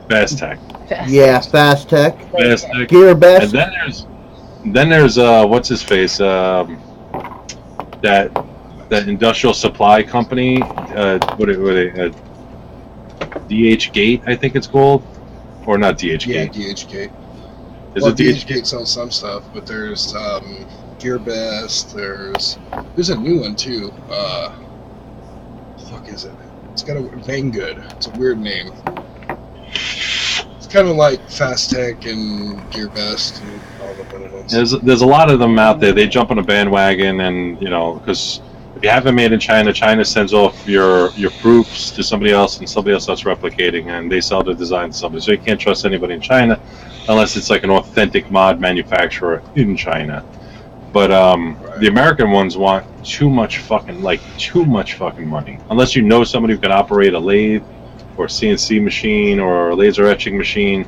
Fast Tech. yeah, Fast Tech. Fast Tech. Gear And Best. then there's what's his face? That industrial supply company. What are they? DH Gate, I think it's called, or not DH Yeah, Gate. DH Gate. Is Well, it DH Gate sells some stuff, but there's Gear Best. There's a new one too. Fuck is it? It's got a Banggood. It's a weird name. It's kind of like Fast Tech and Gear Best and all the other ones. There's a lot of them out there. They jump on a bandwagon, and because if you have it made in China, China sends off your proofs to somebody else, and somebody else starts replicating, and they sell the design to somebody. So you can't trust anybody in China unless it's like an authentic mod manufacturer in China. But the American ones want too much fucking money. Unless you know somebody who can operate a lathe or a CNC machine or a laser etching machine,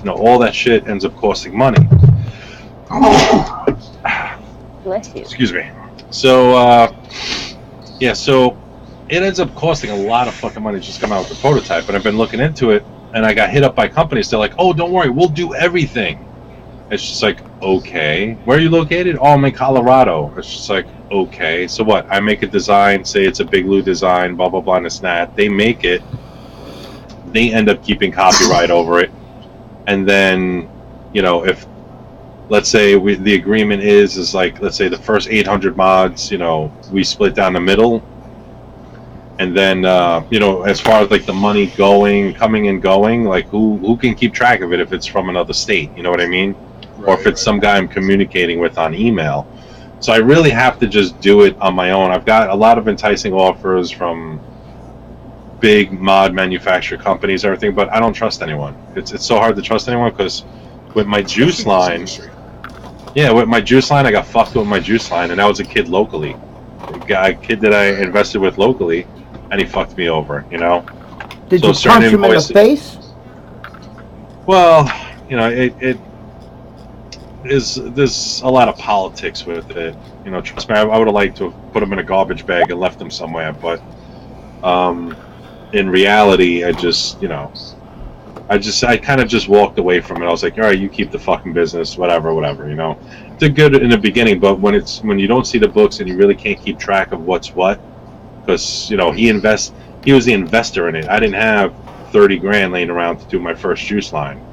all that shit ends up costing money. Bless you. Excuse me. So, so it ends up costing a lot of fucking money to just come out with a prototype. And I've been looking into it, and I got hit up by companies. They're like, "Oh, don't worry, we'll do everything." It's just like, okay. Where are you located? Oh, I'm in Colorado. It's just like, okay. So what? I make a design, say it's a Big Lou design, blah, blah, blah, and it's that. They make it. They end up keeping copyright over it. And then, if, let's say the agreement is like, let's say the first 800 mods, we split down the middle. And then, as far as like the money coming and going, like who can keep track of it if it's from another state? You know what I mean? Or if it's some guy I'm communicating with on email. So I really have to just do it on my own. I've got a lot of enticing offers from big mod manufacturer companies, everything, but I don't trust anyone. It's so hard to trust anyone because with my juice line, I got fucked with my juice line, and that was a kid locally. A kid that I invested with locally, and he fucked me over, Did so you punch him in the face? Well, there's a lot of politics with it. Trust me, I would have liked to have put him in a garbage bag and left him somewhere, but in reality, I kind of just walked away from it. I was like, all right, you keep the fucking business, whatever. Did good in the beginning, but when you don't see the books and you really can't keep track of what's what, because he was the investor in it. I didn't have 30 grand laying around to do my first juice line.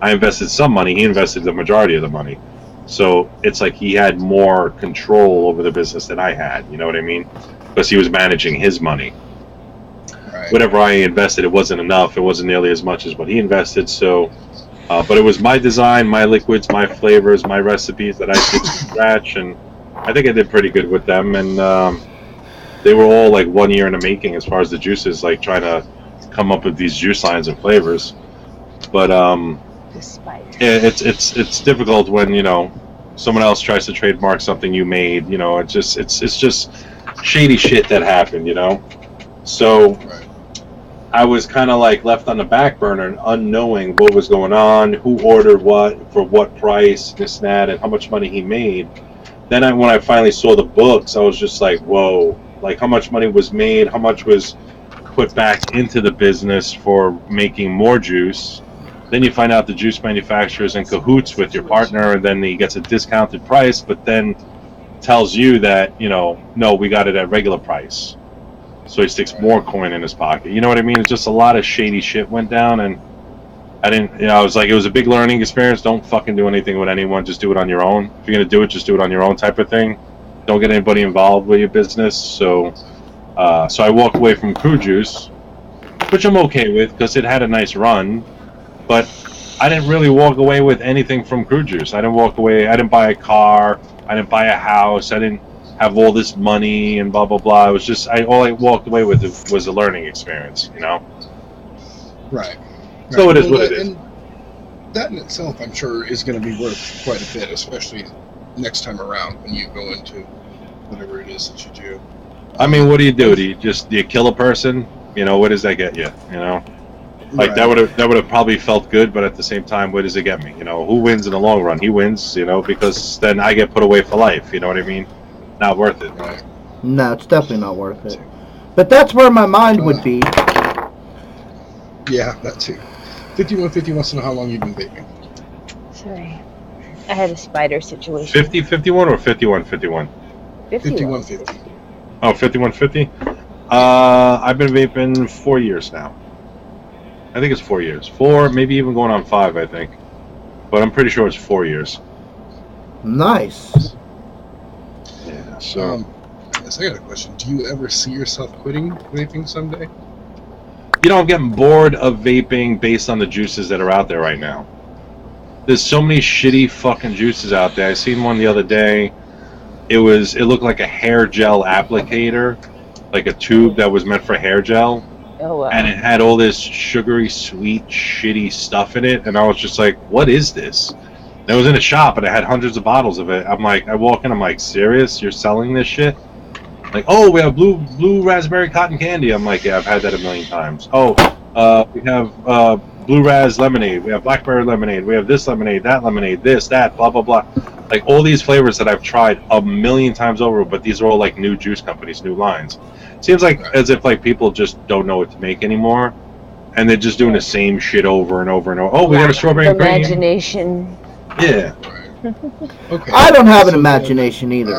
I invested some money. He invested the majority of the money. So it's like he had more control over the business than I had. You know what I mean? Because he was managing his money. Right. Whatever I invested, it wasn't enough. It wasn't nearly as much as what he invested. So, but it was my design, my liquids, my flavors, my recipes that I did from scratch, and I think I did pretty good with them. And they were all like 1 year in the making as far as the juices, like trying to come up with these juice lines and flavors. But it's difficult when someone else tries to trademark something you made. It's just shady shit that happened. So I was kind of like left on the back burner, unknowing what was going on, who ordered what for what price, this and that, and how much money he made. Then when I finally saw the books, I was just like, whoa! Like how much money was made, how much was put back into the business for making more juice. Then you find out the juice manufacturer is in cahoots with your partner, and then he gets a discounted price, but then tells you that, no, we got it at regular price. So he sticks more coin in his pocket. You know what I mean? It's just a lot of shady shit went down, and I didn't, I was like, it was a big learning experience. Don't fucking do anything with anyone. Just do it on your own. If you're going to do it, just do it on your own type of thing. Don't get anybody involved with your business. So I walked away from Crew Juice, which I'm okay with because it had a nice run. But I didn't really walk away with anything from Crew Juice. I didn't buy a car. I didn't buy a house. I didn't have all this money and blah, blah, blah. It was just, all I walked away with was a learning experience, Right. So it is Well, what it is. And that in itself, I'm sure, is going to be worth quite a bit, especially next time around when you go into whatever it is that you do. I mean, what do you do? Do you kill a person? You know, what does that get you? You know, like Right. that would have probably felt good, but at the same time, what does it get me? You know, who wins in the long run? He wins, you know, because then I get put away for life. You know what I mean? Not worth it. Right. No, it's definitely not worth it. But that's where my mind would be. Yeah, that too. 5150 wants to know how long you've been vaping. Sorry. I had a spider situation. 50-51 or 51-51? 5150. Oh, 51-50? I've been vaping 4 years now. I think it's 4 years. 4, maybe even going on 5, I think. But I'm pretty sure it's 4 years. Nice. Yeah, so... Yes, I got a question. Do you ever see yourself quitting vaping someday? You know, I'm getting bored of vaping based on the juices that are out there right now. There's so many shitty fucking juices out there. I seen one the other day. It looked like a hair gel applicator, like a tube that was meant for hair gel. Oh, wow. And it had all this sugary, sweet, shitty stuff in it. And I was just like, what is this? And it was in a shop and it had hundreds of bottles of it. I'm like, I walk in, I'm like, serious? You're selling this shit? Like, oh, we have blue raspberry cotton candy. I'm like, yeah, I've had that a million times. Oh, we have blue raz lemonade. We have blackberry lemonade. We have this lemonade, that lemonade, this, that, blah, blah, blah. Like all these flavors that I've tried a million times over, but these are all like new juice companies, new lines. Seems like as if like people just don't know what to make anymore, and they're just doing the same shit over and over and over. Oh, we got a strawberry and cream. Imagination. Yeah. Right. Okay. I don't have an So, imagination either.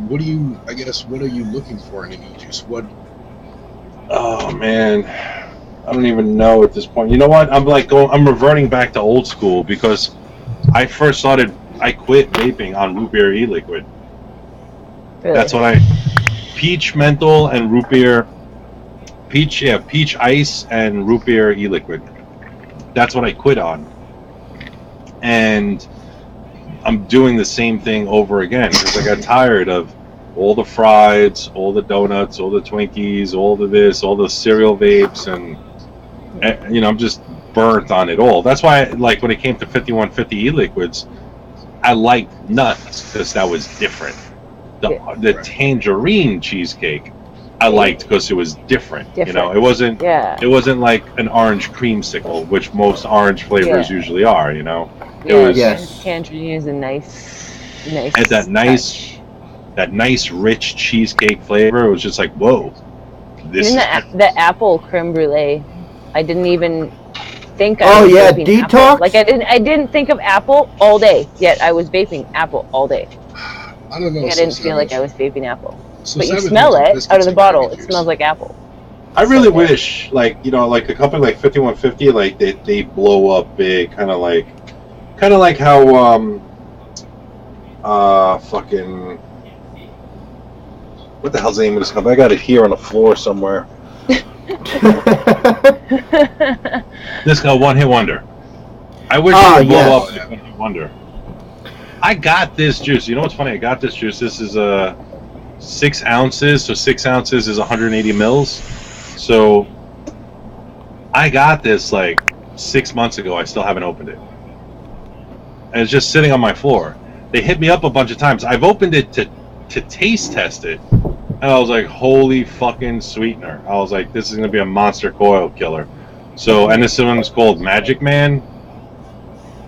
What are you looking for in a new juice? What? Oh man, I don't even know at this point. You know what? I'm reverting back to old school because I quit vaping on root beer e-liquid. Really? That's what peach menthol and root beer, peach ice and root beer e-liquid. That's what I quit on. And I'm doing the same thing over again because I got tired of all the frieds, all the donuts, all the Twinkies, all the this, all the cereal vapes, and you know, I'm just burnt on it all. That's why, like, when it came to 5150 e-liquids, I liked nuts because that was different. The tangerine cheesecake I liked because it was different. You know, it wasn't like an orange creamsicle, which most orange flavors usually are. You know, Tangerine is a nice. Had that nice rich cheesecake flavor. It was just like, whoa. Even the apple creme brulee, I didn't even think. Detox. Apple. Like I didn't think of apple all day. Yet I was vaping apple all day. I don't know. Like I didn't feel like I was vaping apple. So but you smell it out of the bottle. It smells like apple. I really wish, like, you know, like a company like 5150, like they blow up big, kind of like how fucking, what the hell's the name of this company? I got it here on the floor somewhere. This guy, One Hit Wonder. I wish they would blow up like One Hit Wonder. I got this juice. You know what's funny? I got this juice. This is 6 ounces. So 6 ounces is 180 mils. So I got this like 6 months ago. I still haven't opened it. And it's just sitting on my floor. They hit me up a bunch of times. I've opened it to taste test it. And I was like, holy fucking sweetener. I was like, this is going to be a monster coil killer. So, and this one's called Magic Man.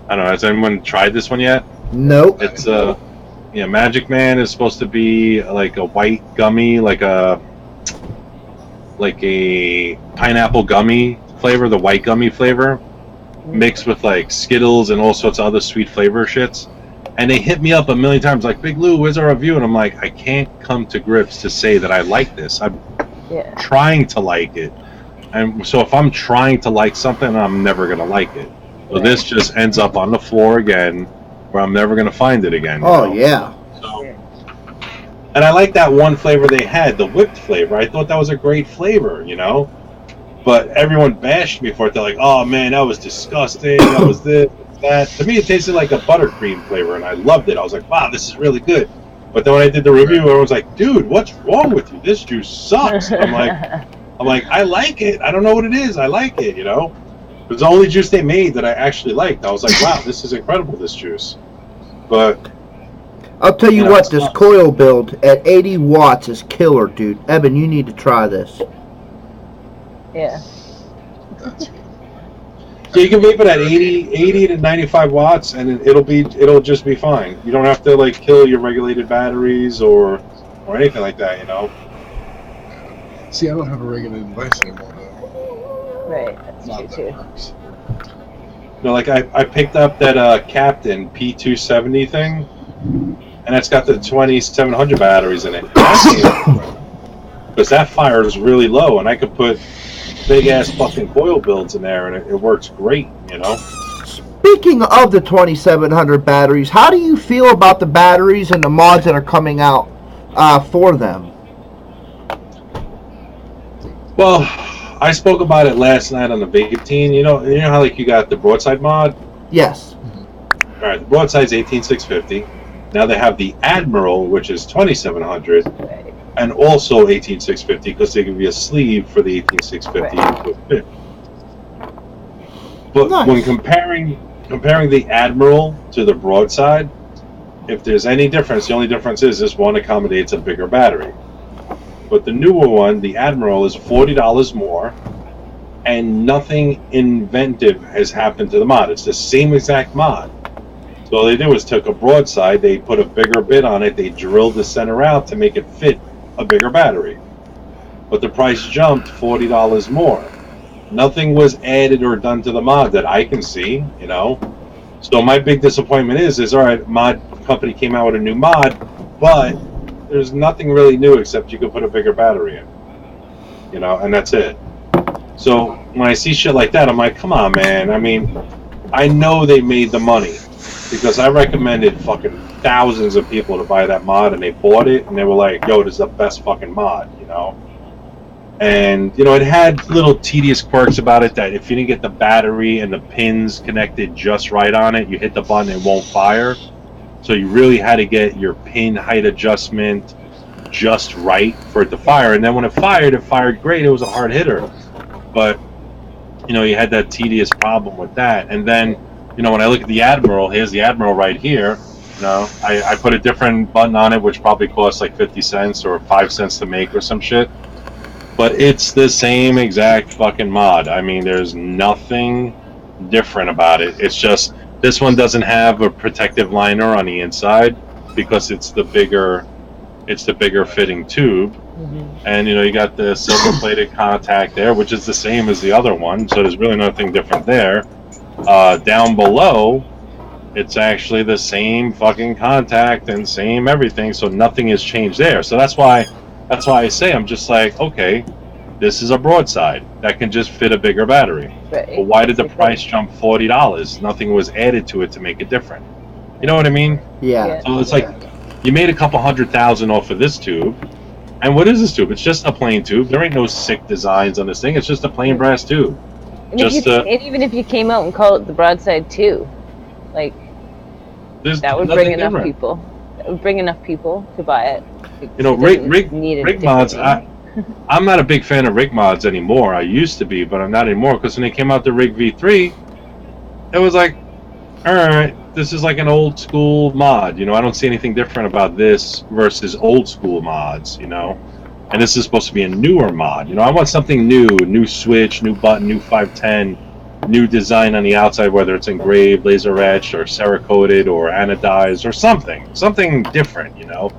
I don't know. Has anyone tried this one yet? Nope. It's Magic Man is supposed to be like a white gummy, like a pineapple gummy flavor, the white gummy flavor, mixed with like Skittles and all sorts of other sweet flavor shits. And they hit me up a million times like, Big Lou, where's our review? And I'm like, I can't come to grips to say that I like this. I'm trying to like it. And so if I'm trying to like something, I'm never going to like it. So this just ends up on the floor again, where I'm never going to find it again. Oh, yeah. So, and I like that one flavor they had, the whipped flavor. I thought that was a great flavor, you know? But everyone bashed me for it. They're like, oh, man, that was disgusting. That was this, that. To me, it tasted like a buttercream flavor, and I loved it. I was like, wow, this is really good. But then when I did the review, I was like, dude, what's wrong with you? This juice sucks. I'm like, I'm like, I like it. I don't know what it is. I like it, you know? It was the only juice they made that I actually liked. I was like, wow, this is incredible, this juice. But I'll tell you know, what, it's this not- coil build at 80 watts is killer, dude. Evan, you need to try this. Yeah. Yeah, you can vape it at 80 to 95 watts, and it'll just be fine. You don't have to like kill your regulated batteries or anything like that, you know. See, I don't have a regulated device anymore, though. Right. That's Not true that too. works. You know, like I picked up that Captain P270 thing, and it's got the 2700 batteries in it. Because that fires really low, and I could put big ass fucking coil builds in there, and it works great, you know. Speaking of the 2700 batteries, how do you feel about the batteries and the mods that are coming out for them? Well, I spoke about it last night on the vape team. You know how like you got the broadside mod. Yes. All right, the broadside's 18650. Now they have the Admiral, which is 2700, Right. and also 18650 because they give you a sleeve for the 18650 with fit. But Nice. when comparing the Admiral to the broadside, if there's any difference, the only difference is this one accommodates a bigger battery. But the newer one, the Admiral, is $40 more, and nothing inventive has happened to the mod. It's the same exact mod. So all they did was took a broadside, they put a bigger bit on it, they drilled the center out to make it fit a bigger battery. But the price jumped $40 more. Nothing was added or done to the mod that I can see, you know. So my big disappointment is all right, mod company came out with a new mod, but there's nothing really new except you could put a bigger battery in, you know, and that's it. So when I see shit like that, I'm like, come on, man. I mean, I know they made the money because I recommended fucking thousands of people to buy that mod, and they bought it, and they were like, yo, this is the best fucking mod, you know. And, you know, it had little tedious quirks about it that if you didn't get the battery and the pins connected just right on it, you hit the button, it won't fire. So you really had to get your pin height adjustment just right for it to fire. And then when it fired great. It was a hard hitter. But, you know, you had that tedious problem with that. And then, you know, when I look at the Admiral, here's the Admiral right here. You know, I put a different button on it, which probably costs like 50 cents or 5 cents to make or some shit. But it's the same exact fucking mod. I mean, there's nothing different about it. It's just this one doesn't have a protective liner on the inside because it's the bigger fitting tube. Mm-hmm. And you know, you got the silver plated contact there, which is the same as the other one, so there's really nothing different there. Down below, it's actually the same fucking contact and same everything, so nothing has changed there. So that's why I say, I'm just like, okay, this is a broadside that can just fit a bigger battery. Right. But why did the price jump $40? Nothing was added to it to make it different. You know what I mean? Yeah. So it's like you made a couple $100,000 off of this tube. And what is this tube? It's just a plain tube. There ain't no sick designs on this thing. It's just a plain brass tube. And, and even if you came out and called it the broadside too, like that would bring enough people. That would bring enough people to buy it. You know, rig mods. I'm not a big fan of rig mods anymore. I used to be, but I'm not anymore because when they came out the Rig V3, it was like, all right, this is like an old school mod. You know, I don't see anything different about this versus old school mods. You know, and this is supposed to be a newer mod. You know, I want something new switch, new button, new 510, new design on the outside, whether it's engraved, laser etched, or cerakoted, or anodized, or something different. You know.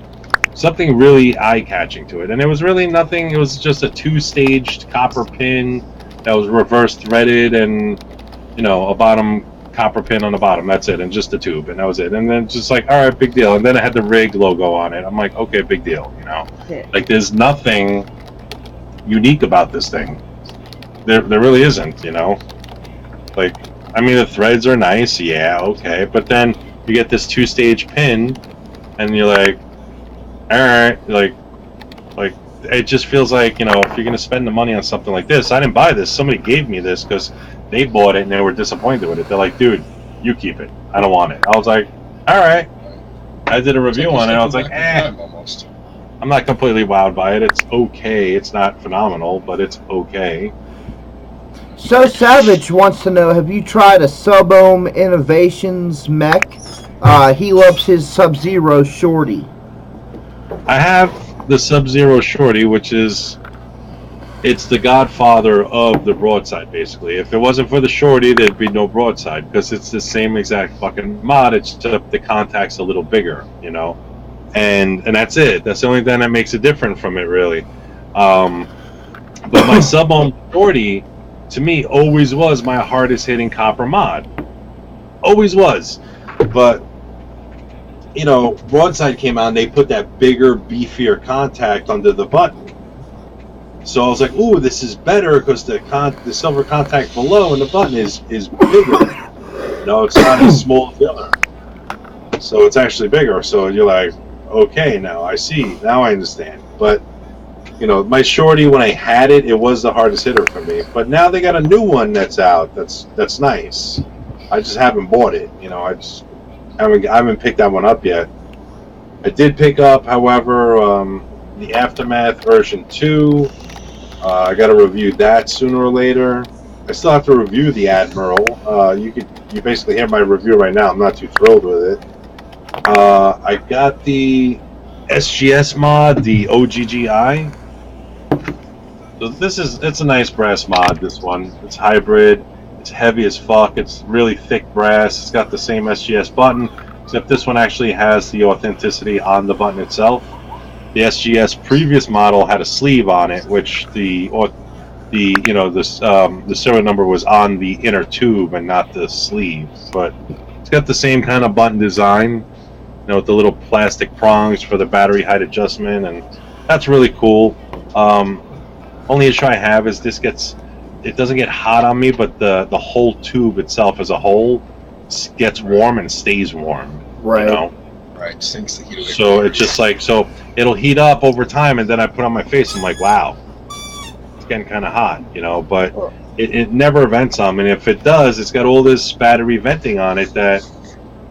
Something really eye-catching to it, and it was really nothing. It was just a two-staged copper pin that was reverse threaded, and you know, a bottom copper pin on the bottom. That's it, and just a tube, and that was it. And then just like, all right, big deal. And then it had the Rig logo on it. I'm like, okay, big deal. You know, like there's nothing unique about this thing. There really isn't. You know, like I mean, the threads are nice, yeah, okay, but then you get this two-stage pin, and you're like. All right, like it just feels like, you know, if you're gonna spend the money on something like this, I didn't buy this. Somebody gave me this because they bought it and they were disappointed with it. They're like, dude, you keep it. I don't want it. I was like, all right. I did a review on it. I was like, Almost. I'm not completely wowed by it. It's okay. It's not phenomenal, but it's okay. So Savage wants to know: have you tried a Sub-Ohm Innovations mech? He loves his Sub-Zero Shorty. I have the Sub-Zero Shorty, which is it's the godfather of the broadside, basically. If it wasn't for the Shorty, there'd be no broadside, because it's the same exact fucking mod. It's just the contact's a little bigger, you know, and that's it. That's the only thing that makes it different from it, really. But my Sub-Ohm Shorty, to me, always was my hardest hitting copper mod. Always was. But you know, broadside came out and they put that bigger, beefier contact under the button. So I was like, "Ooh, this is better because the silver contact below and the button is bigger. No, it's not as small filler, so it's actually bigger." So you're like, "Okay, now I see. Now I understand." But you know, my Shorty, when I had it, it was the hardest hitter for me. But now they got a new one that's out. That's nice. I just haven't bought it. You know, I haven't picked that one up yet. I did pick up, however, the Aftermath version 2. I got to review that sooner or later. I still have to review the Admiral. You basically hear my review right now. I'm not too thrilled with it. I got the SGS mod, the OGGI. So it's a nice brass mod. This one, it's hybrid. It's heavy as fuck. It's really thick brass. It's got the same SGS button, except this one actually has the authenticity on the button itself. The SGS previous model had a sleeve on it, which the serial number was on the inner tube and not the sleeve. But it's got the same kind of button design, you know, with the little plastic prongs for the battery height adjustment, and that's really cool. Only issue I have is it doesn't get hot on me, but the whole tube itself as a whole gets warm and stays warm. Right. You know? Right, sinks the heat away. So it's just like, so it'll heat up over time, and then I put on my face, and I'm like, wow, it's getting kind of hot, you know, but it never vents on me, and if it does, it's got all this battery venting on it that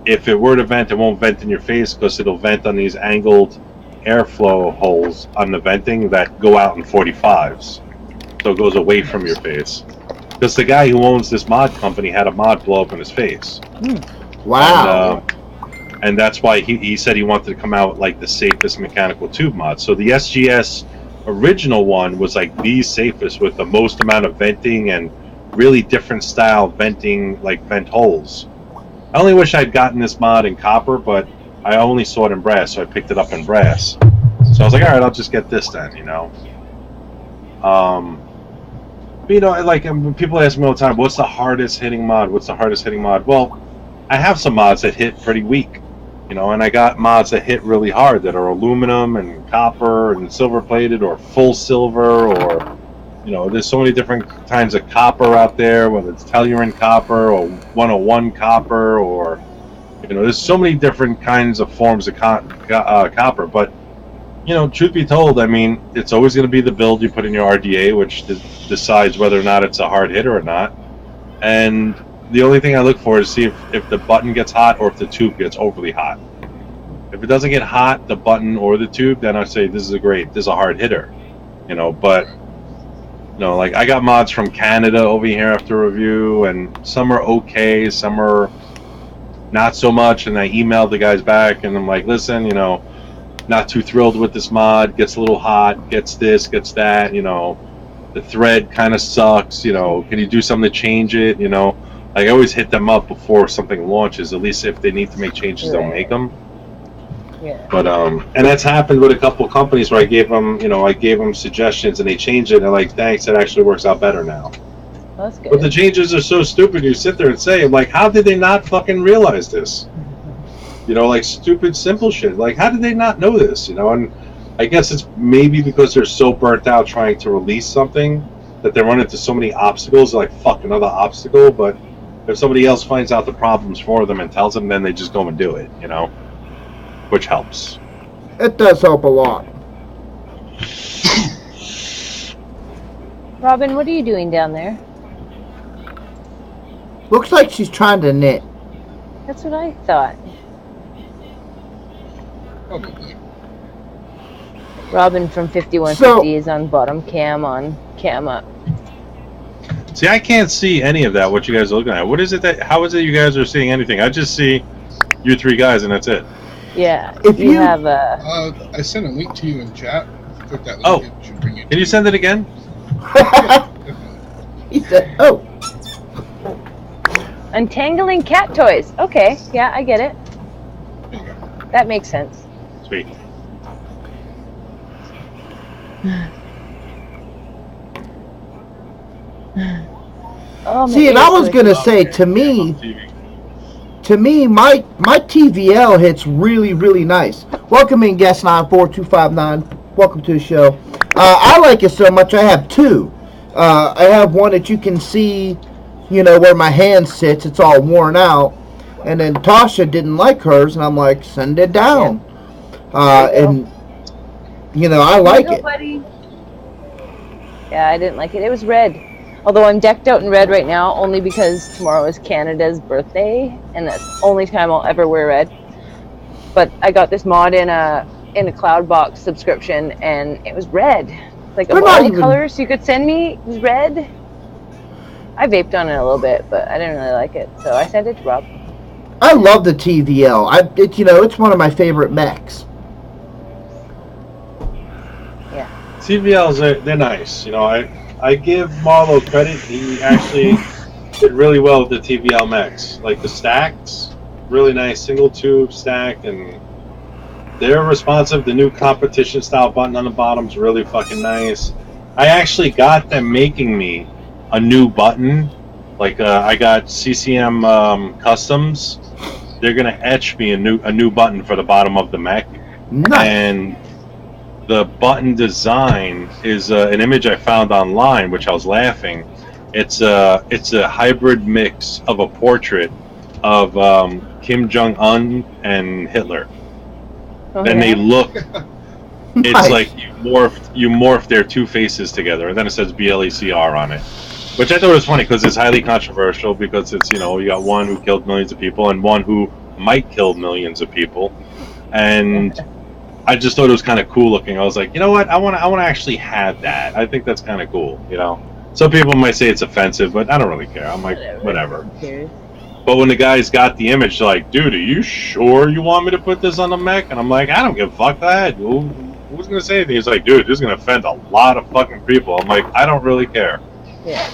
if it were to vent, it won't vent in your face because it'll vent on these angled airflow holes on the venting that go out in 45s. So it goes away from your face. Because the guy who owns this mod company had a mod blow up in his face. Wow. And that's why he said he wanted to come out like the safest mechanical tube mod. So the SGS original one was like the safest with the most amount of venting and really different style venting, like vent holes. I only wish I'd gotten this mod in copper, but I only saw it in brass, so I picked it up in brass. So I was like, all right, I'll just get this then, you know. But, you know, like when people ask me all the time, what's the hardest hitting mod? What's the hardest hitting mod? Well, I have some mods that hit pretty weak, you know, and I got mods that hit really hard that are aluminum and copper and silver plated or full silver, or, you know, there's so many different kinds of copper out there, whether it's Telluride copper or 101 copper, or, you know, there's so many different kinds of forms of copper. But, you know, truth be told, I mean, it's always going to be the build you put in your RDA, which decides whether or not it's a hard hitter or not. And the only thing I look for is see if the button gets hot or if the tube gets overly hot. If it doesn't get hot, the button or the tube, then I say this is a hard hitter, you know. But, you know, like I got mods from Canada over here after review, and some are okay, some are not so much. And I emailed the guys back, and I'm like, listen, you know, not too thrilled with this mod. Gets a little hot. Gets this. Gets that. You know, the thread kind of sucks. You know, can you do something to change it? You know. I always hit them up before something launches. At least if they need to make changes, they'll make them. Yeah. But and that's happened with a couple companies where I gave them suggestions and they changed it. And they're like, thanks, it actually works out better now. That's good. But the changes are so stupid. You sit there and say, like, how did they not fucking realize this? You know, like stupid, simple shit. Like, how did they not know this? You know, and I guess it's maybe because they're so burnt out trying to release something that they run into so many obstacles. They're like, fuck, another obstacle. But if somebody else finds out the problems for them and tells them, then they just go and do it, you know, which helps. It does help a lot. Robin, what are you doing down there? Looks like she's trying to knit. That's what I thought. Probably. Robin from 5150 is on bottom cam on cam up. See, I can't see any of that. What you guys are looking at? What is it that? How is it you guys are seeing anything? I just see you three guys, and that's it. Yeah, If you- have a. I sent a link to you in chat. Click that link. Oh. It should bring you Can you send it again? He said, "Oh, Untangling cat toys. Okay, yeah, I get it. There you go. That makes sense. Sweet. Oh, see." And I was gonna say, to me, my TVL hits really, really nice. Welcome in, guest 94259. Welcome to the show. I like it so much. I have two. I have one that you can see, you know, where my hand sits. It's all worn out. And then Tasha didn't like hers, and I'm like, send it down. And you know, I like it. Buddy. Yeah, I didn't like it. It was red. Although I'm decked out in red right now, only because tomorrow is Canada's birthday, and that's the only time I'll ever wear red. But I got this mod in a Cloudbox subscription, and it was red. Like of all the colors you could send me, it was red. I vaped on it a little bit, but I didn't really like it, so I sent it to Rob. I love the TVL. You know, it's one of my favorite mechs. Yeah. TVLs, they're nice. You know, I give Marlo credit. He actually did really well with the TVL mechs. Like the stacks, really nice single tube stack, and they're responsive. The new competition style button on the bottom's really fucking nice. I actually got them making me a new button. Like I got CCM Customs. They're gonna etch me a new button for the bottom of the mech. Nice. And the button design is an image I found online, which I was laughing. It's a hybrid mix of a portrait of Kim Jong-un and Hitler. Oh, And yeah. they look. It's Nice. like you morph their two faces together, and then it says BLECR on it, which I thought was funny because it's highly controversial because it's, you know, you got one who killed millions of people and one who might kill millions of people, and I just thought it was kind of cool looking. I was like, you know what, I want to actually have that. I think that's kind of cool, you know. Some people might say it's offensive, but I don't really care. I'm like, whatever. Who cares? But when the guys got the image, they're like, dude, are you sure you want me to put this on the mech? And I'm like, I don't give a fuck. Go ahead. Who's going to say anything? He's like, dude, this is going to offend a lot of fucking people. I'm like, I don't really care. Yeah.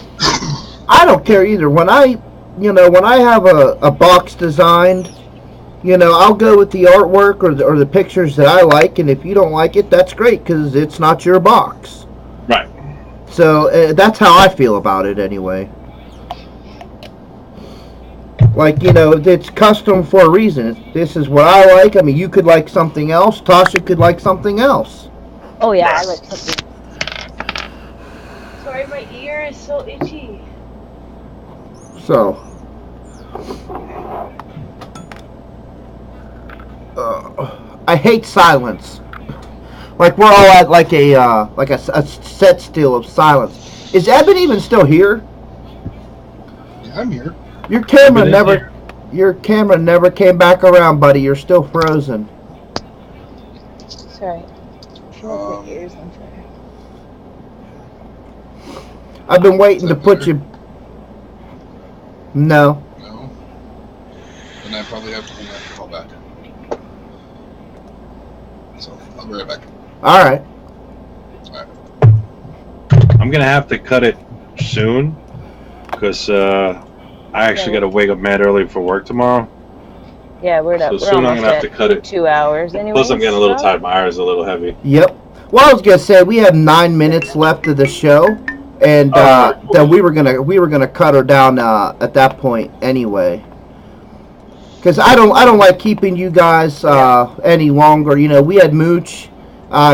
I don't care either. When I have a box designed, you know, I'll go with the artwork or the pictures that I like, and if you don't like it, that's great because it's not your box. Right. So that's how I feel about it anyway. Like, you know, it's custom for a reason. This is what I like. I mean, you could like something else. Tasha could like something else. Oh yeah, I like something. Sorry, my ear is so itchy. So, I hate silence. Like we're all at like a set still of silence. Is Eben even still here? Yeah, I'm here. Your camera never came back around, buddy. You're still frozen. Sorry. My ears on fire. I've been waiting to put you. No. No. Then I probably have to call back. So I'll be right back. All right. I'm going to have to cut it soon because I actually got to wake up mad early for work tomorrow. Yeah, we're So we're soon I'm almost going to have to cut it. 2 hours anyway. Plus I'm getting a little tired. My eyes are a little heavy. Yep. Well, I was gonna say we have 9 minutes left of the show, and then we were gonna cut her down at that point anyway. Because I don't like keeping you guys any longer. You know, we had Mooch.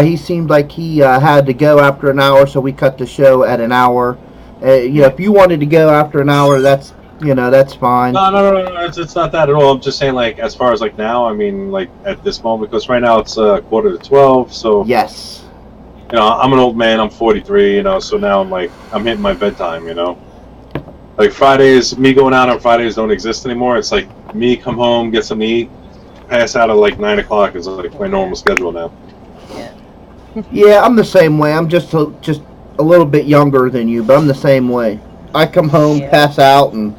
He seemed like he had to go after an hour, so we cut the show at an hour. You know, if you wanted to go after an hour, that's fine. No, it's not that at all. I'm just saying, like, as far as like now, I mean, like at this moment, because right now it's 11:45, so Yes. you know, I'm an old man. I'm 43, you know, so now I'm hitting my bedtime, you know. Like Fridays, me going out on Fridays don't exist anymore. It's like me come home, get something to eat, pass out at like 9 o'clock is like my normal schedule now. Yeah. Yeah, I'm the same way. I'm just a little bit younger than you, but I'm the same way. I come home, Yeah. pass out, and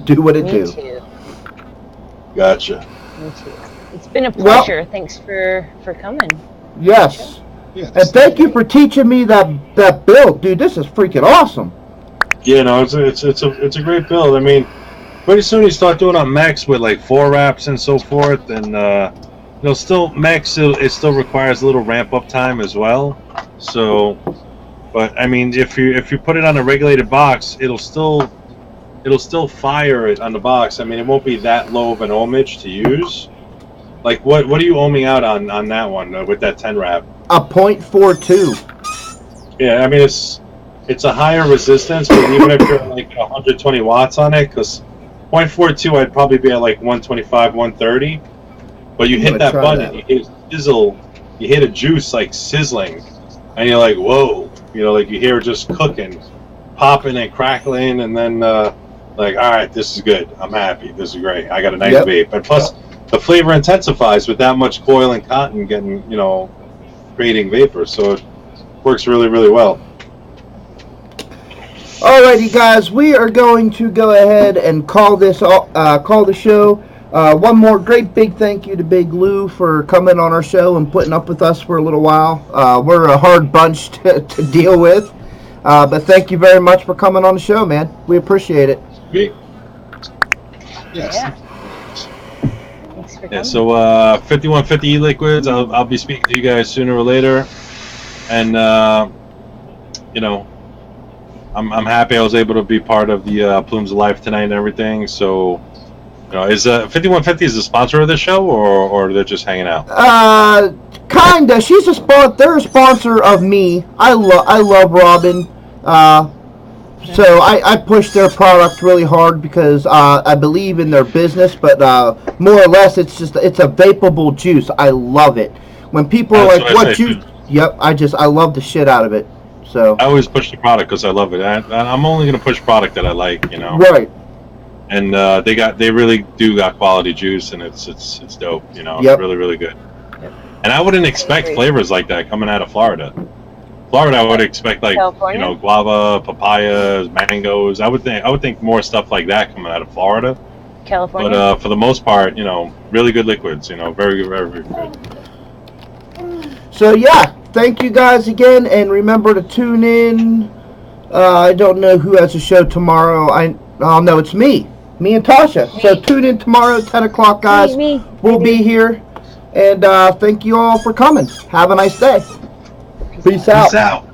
do what it Me do. too. Gotcha. Me too. It's been a Well- pleasure. Thanks for coming. Yes. Yeah, And thank you for teaching me that build, dude. This is freaking awesome. Yeah, no, it's a great build. I mean, pretty soon you start doing on mechs with like 4 wraps and so forth, and still mechs it still requires a little ramp up time as well. So, but I mean, if you put it on a regulated box, it'll still fire it on the box. I mean, it won't be that low of an ohmage to use. Like what are you ohming out on that one with that 10 wrap? A .42. Yeah, I mean it's a higher resistance, but even if you're like 120 watts on it, because 0.42 I'd probably be at like 125, 130. But you I'm hit gonna that try button, that. you hit a sizzle, you hit a juice like sizzling, and you're like, whoa, like you hear it just cooking, popping and crackling, and then like, all right, this is good. I'm happy. This is great. I got a nice vape, and plus the flavor intensifies with that much coil and cotton getting, creating vapor, so it works really, really well. Alrighty, guys, we are going to go ahead and call the show. One more great big thank you to Big Lou for coming on our show and putting up with us for a little while. We're a hard bunch to deal with, but thank you very much for coming on the show, man. We appreciate it. Sweet. Yes. Yeah. Thanks for coming. Yeah, so 5150 e-liquids, I'll be speaking to you guys sooner or later, and I'm happy I was able to be part of the Plumes of Life tonight and everything. So, is 5150 is the sponsor of the show, or they're just hanging out? Kinda. They're a sponsor of me. I love Robin. So I push their product really hard because I believe in their business, but more or less it's a vapable juice. I love it. When people are That's like, what I "What say, juice?" too. Yep, I love the shit out of it. So I always push the product because I love it. I'm only going to push product that I like, right. And they really do got quality juice, and it's dope, Yep. It's really, really good. Yep. And I wouldn't expect flavors like that coming out of Florida. Florida, I would expect like California? guava, papayas, mangoes. I would think more stuff like that coming out of Florida. California. But for the most part, really good liquids. Very good, very, very good. So yeah, thank you guys again, and remember to tune in. I don't know who has a show tomorrow. No, it's me and Tasha. So tune in tomorrow, 10 o'clock, guys. Me. We'll be here, and thank you all for coming. Have a nice day. Peace out. Peace out.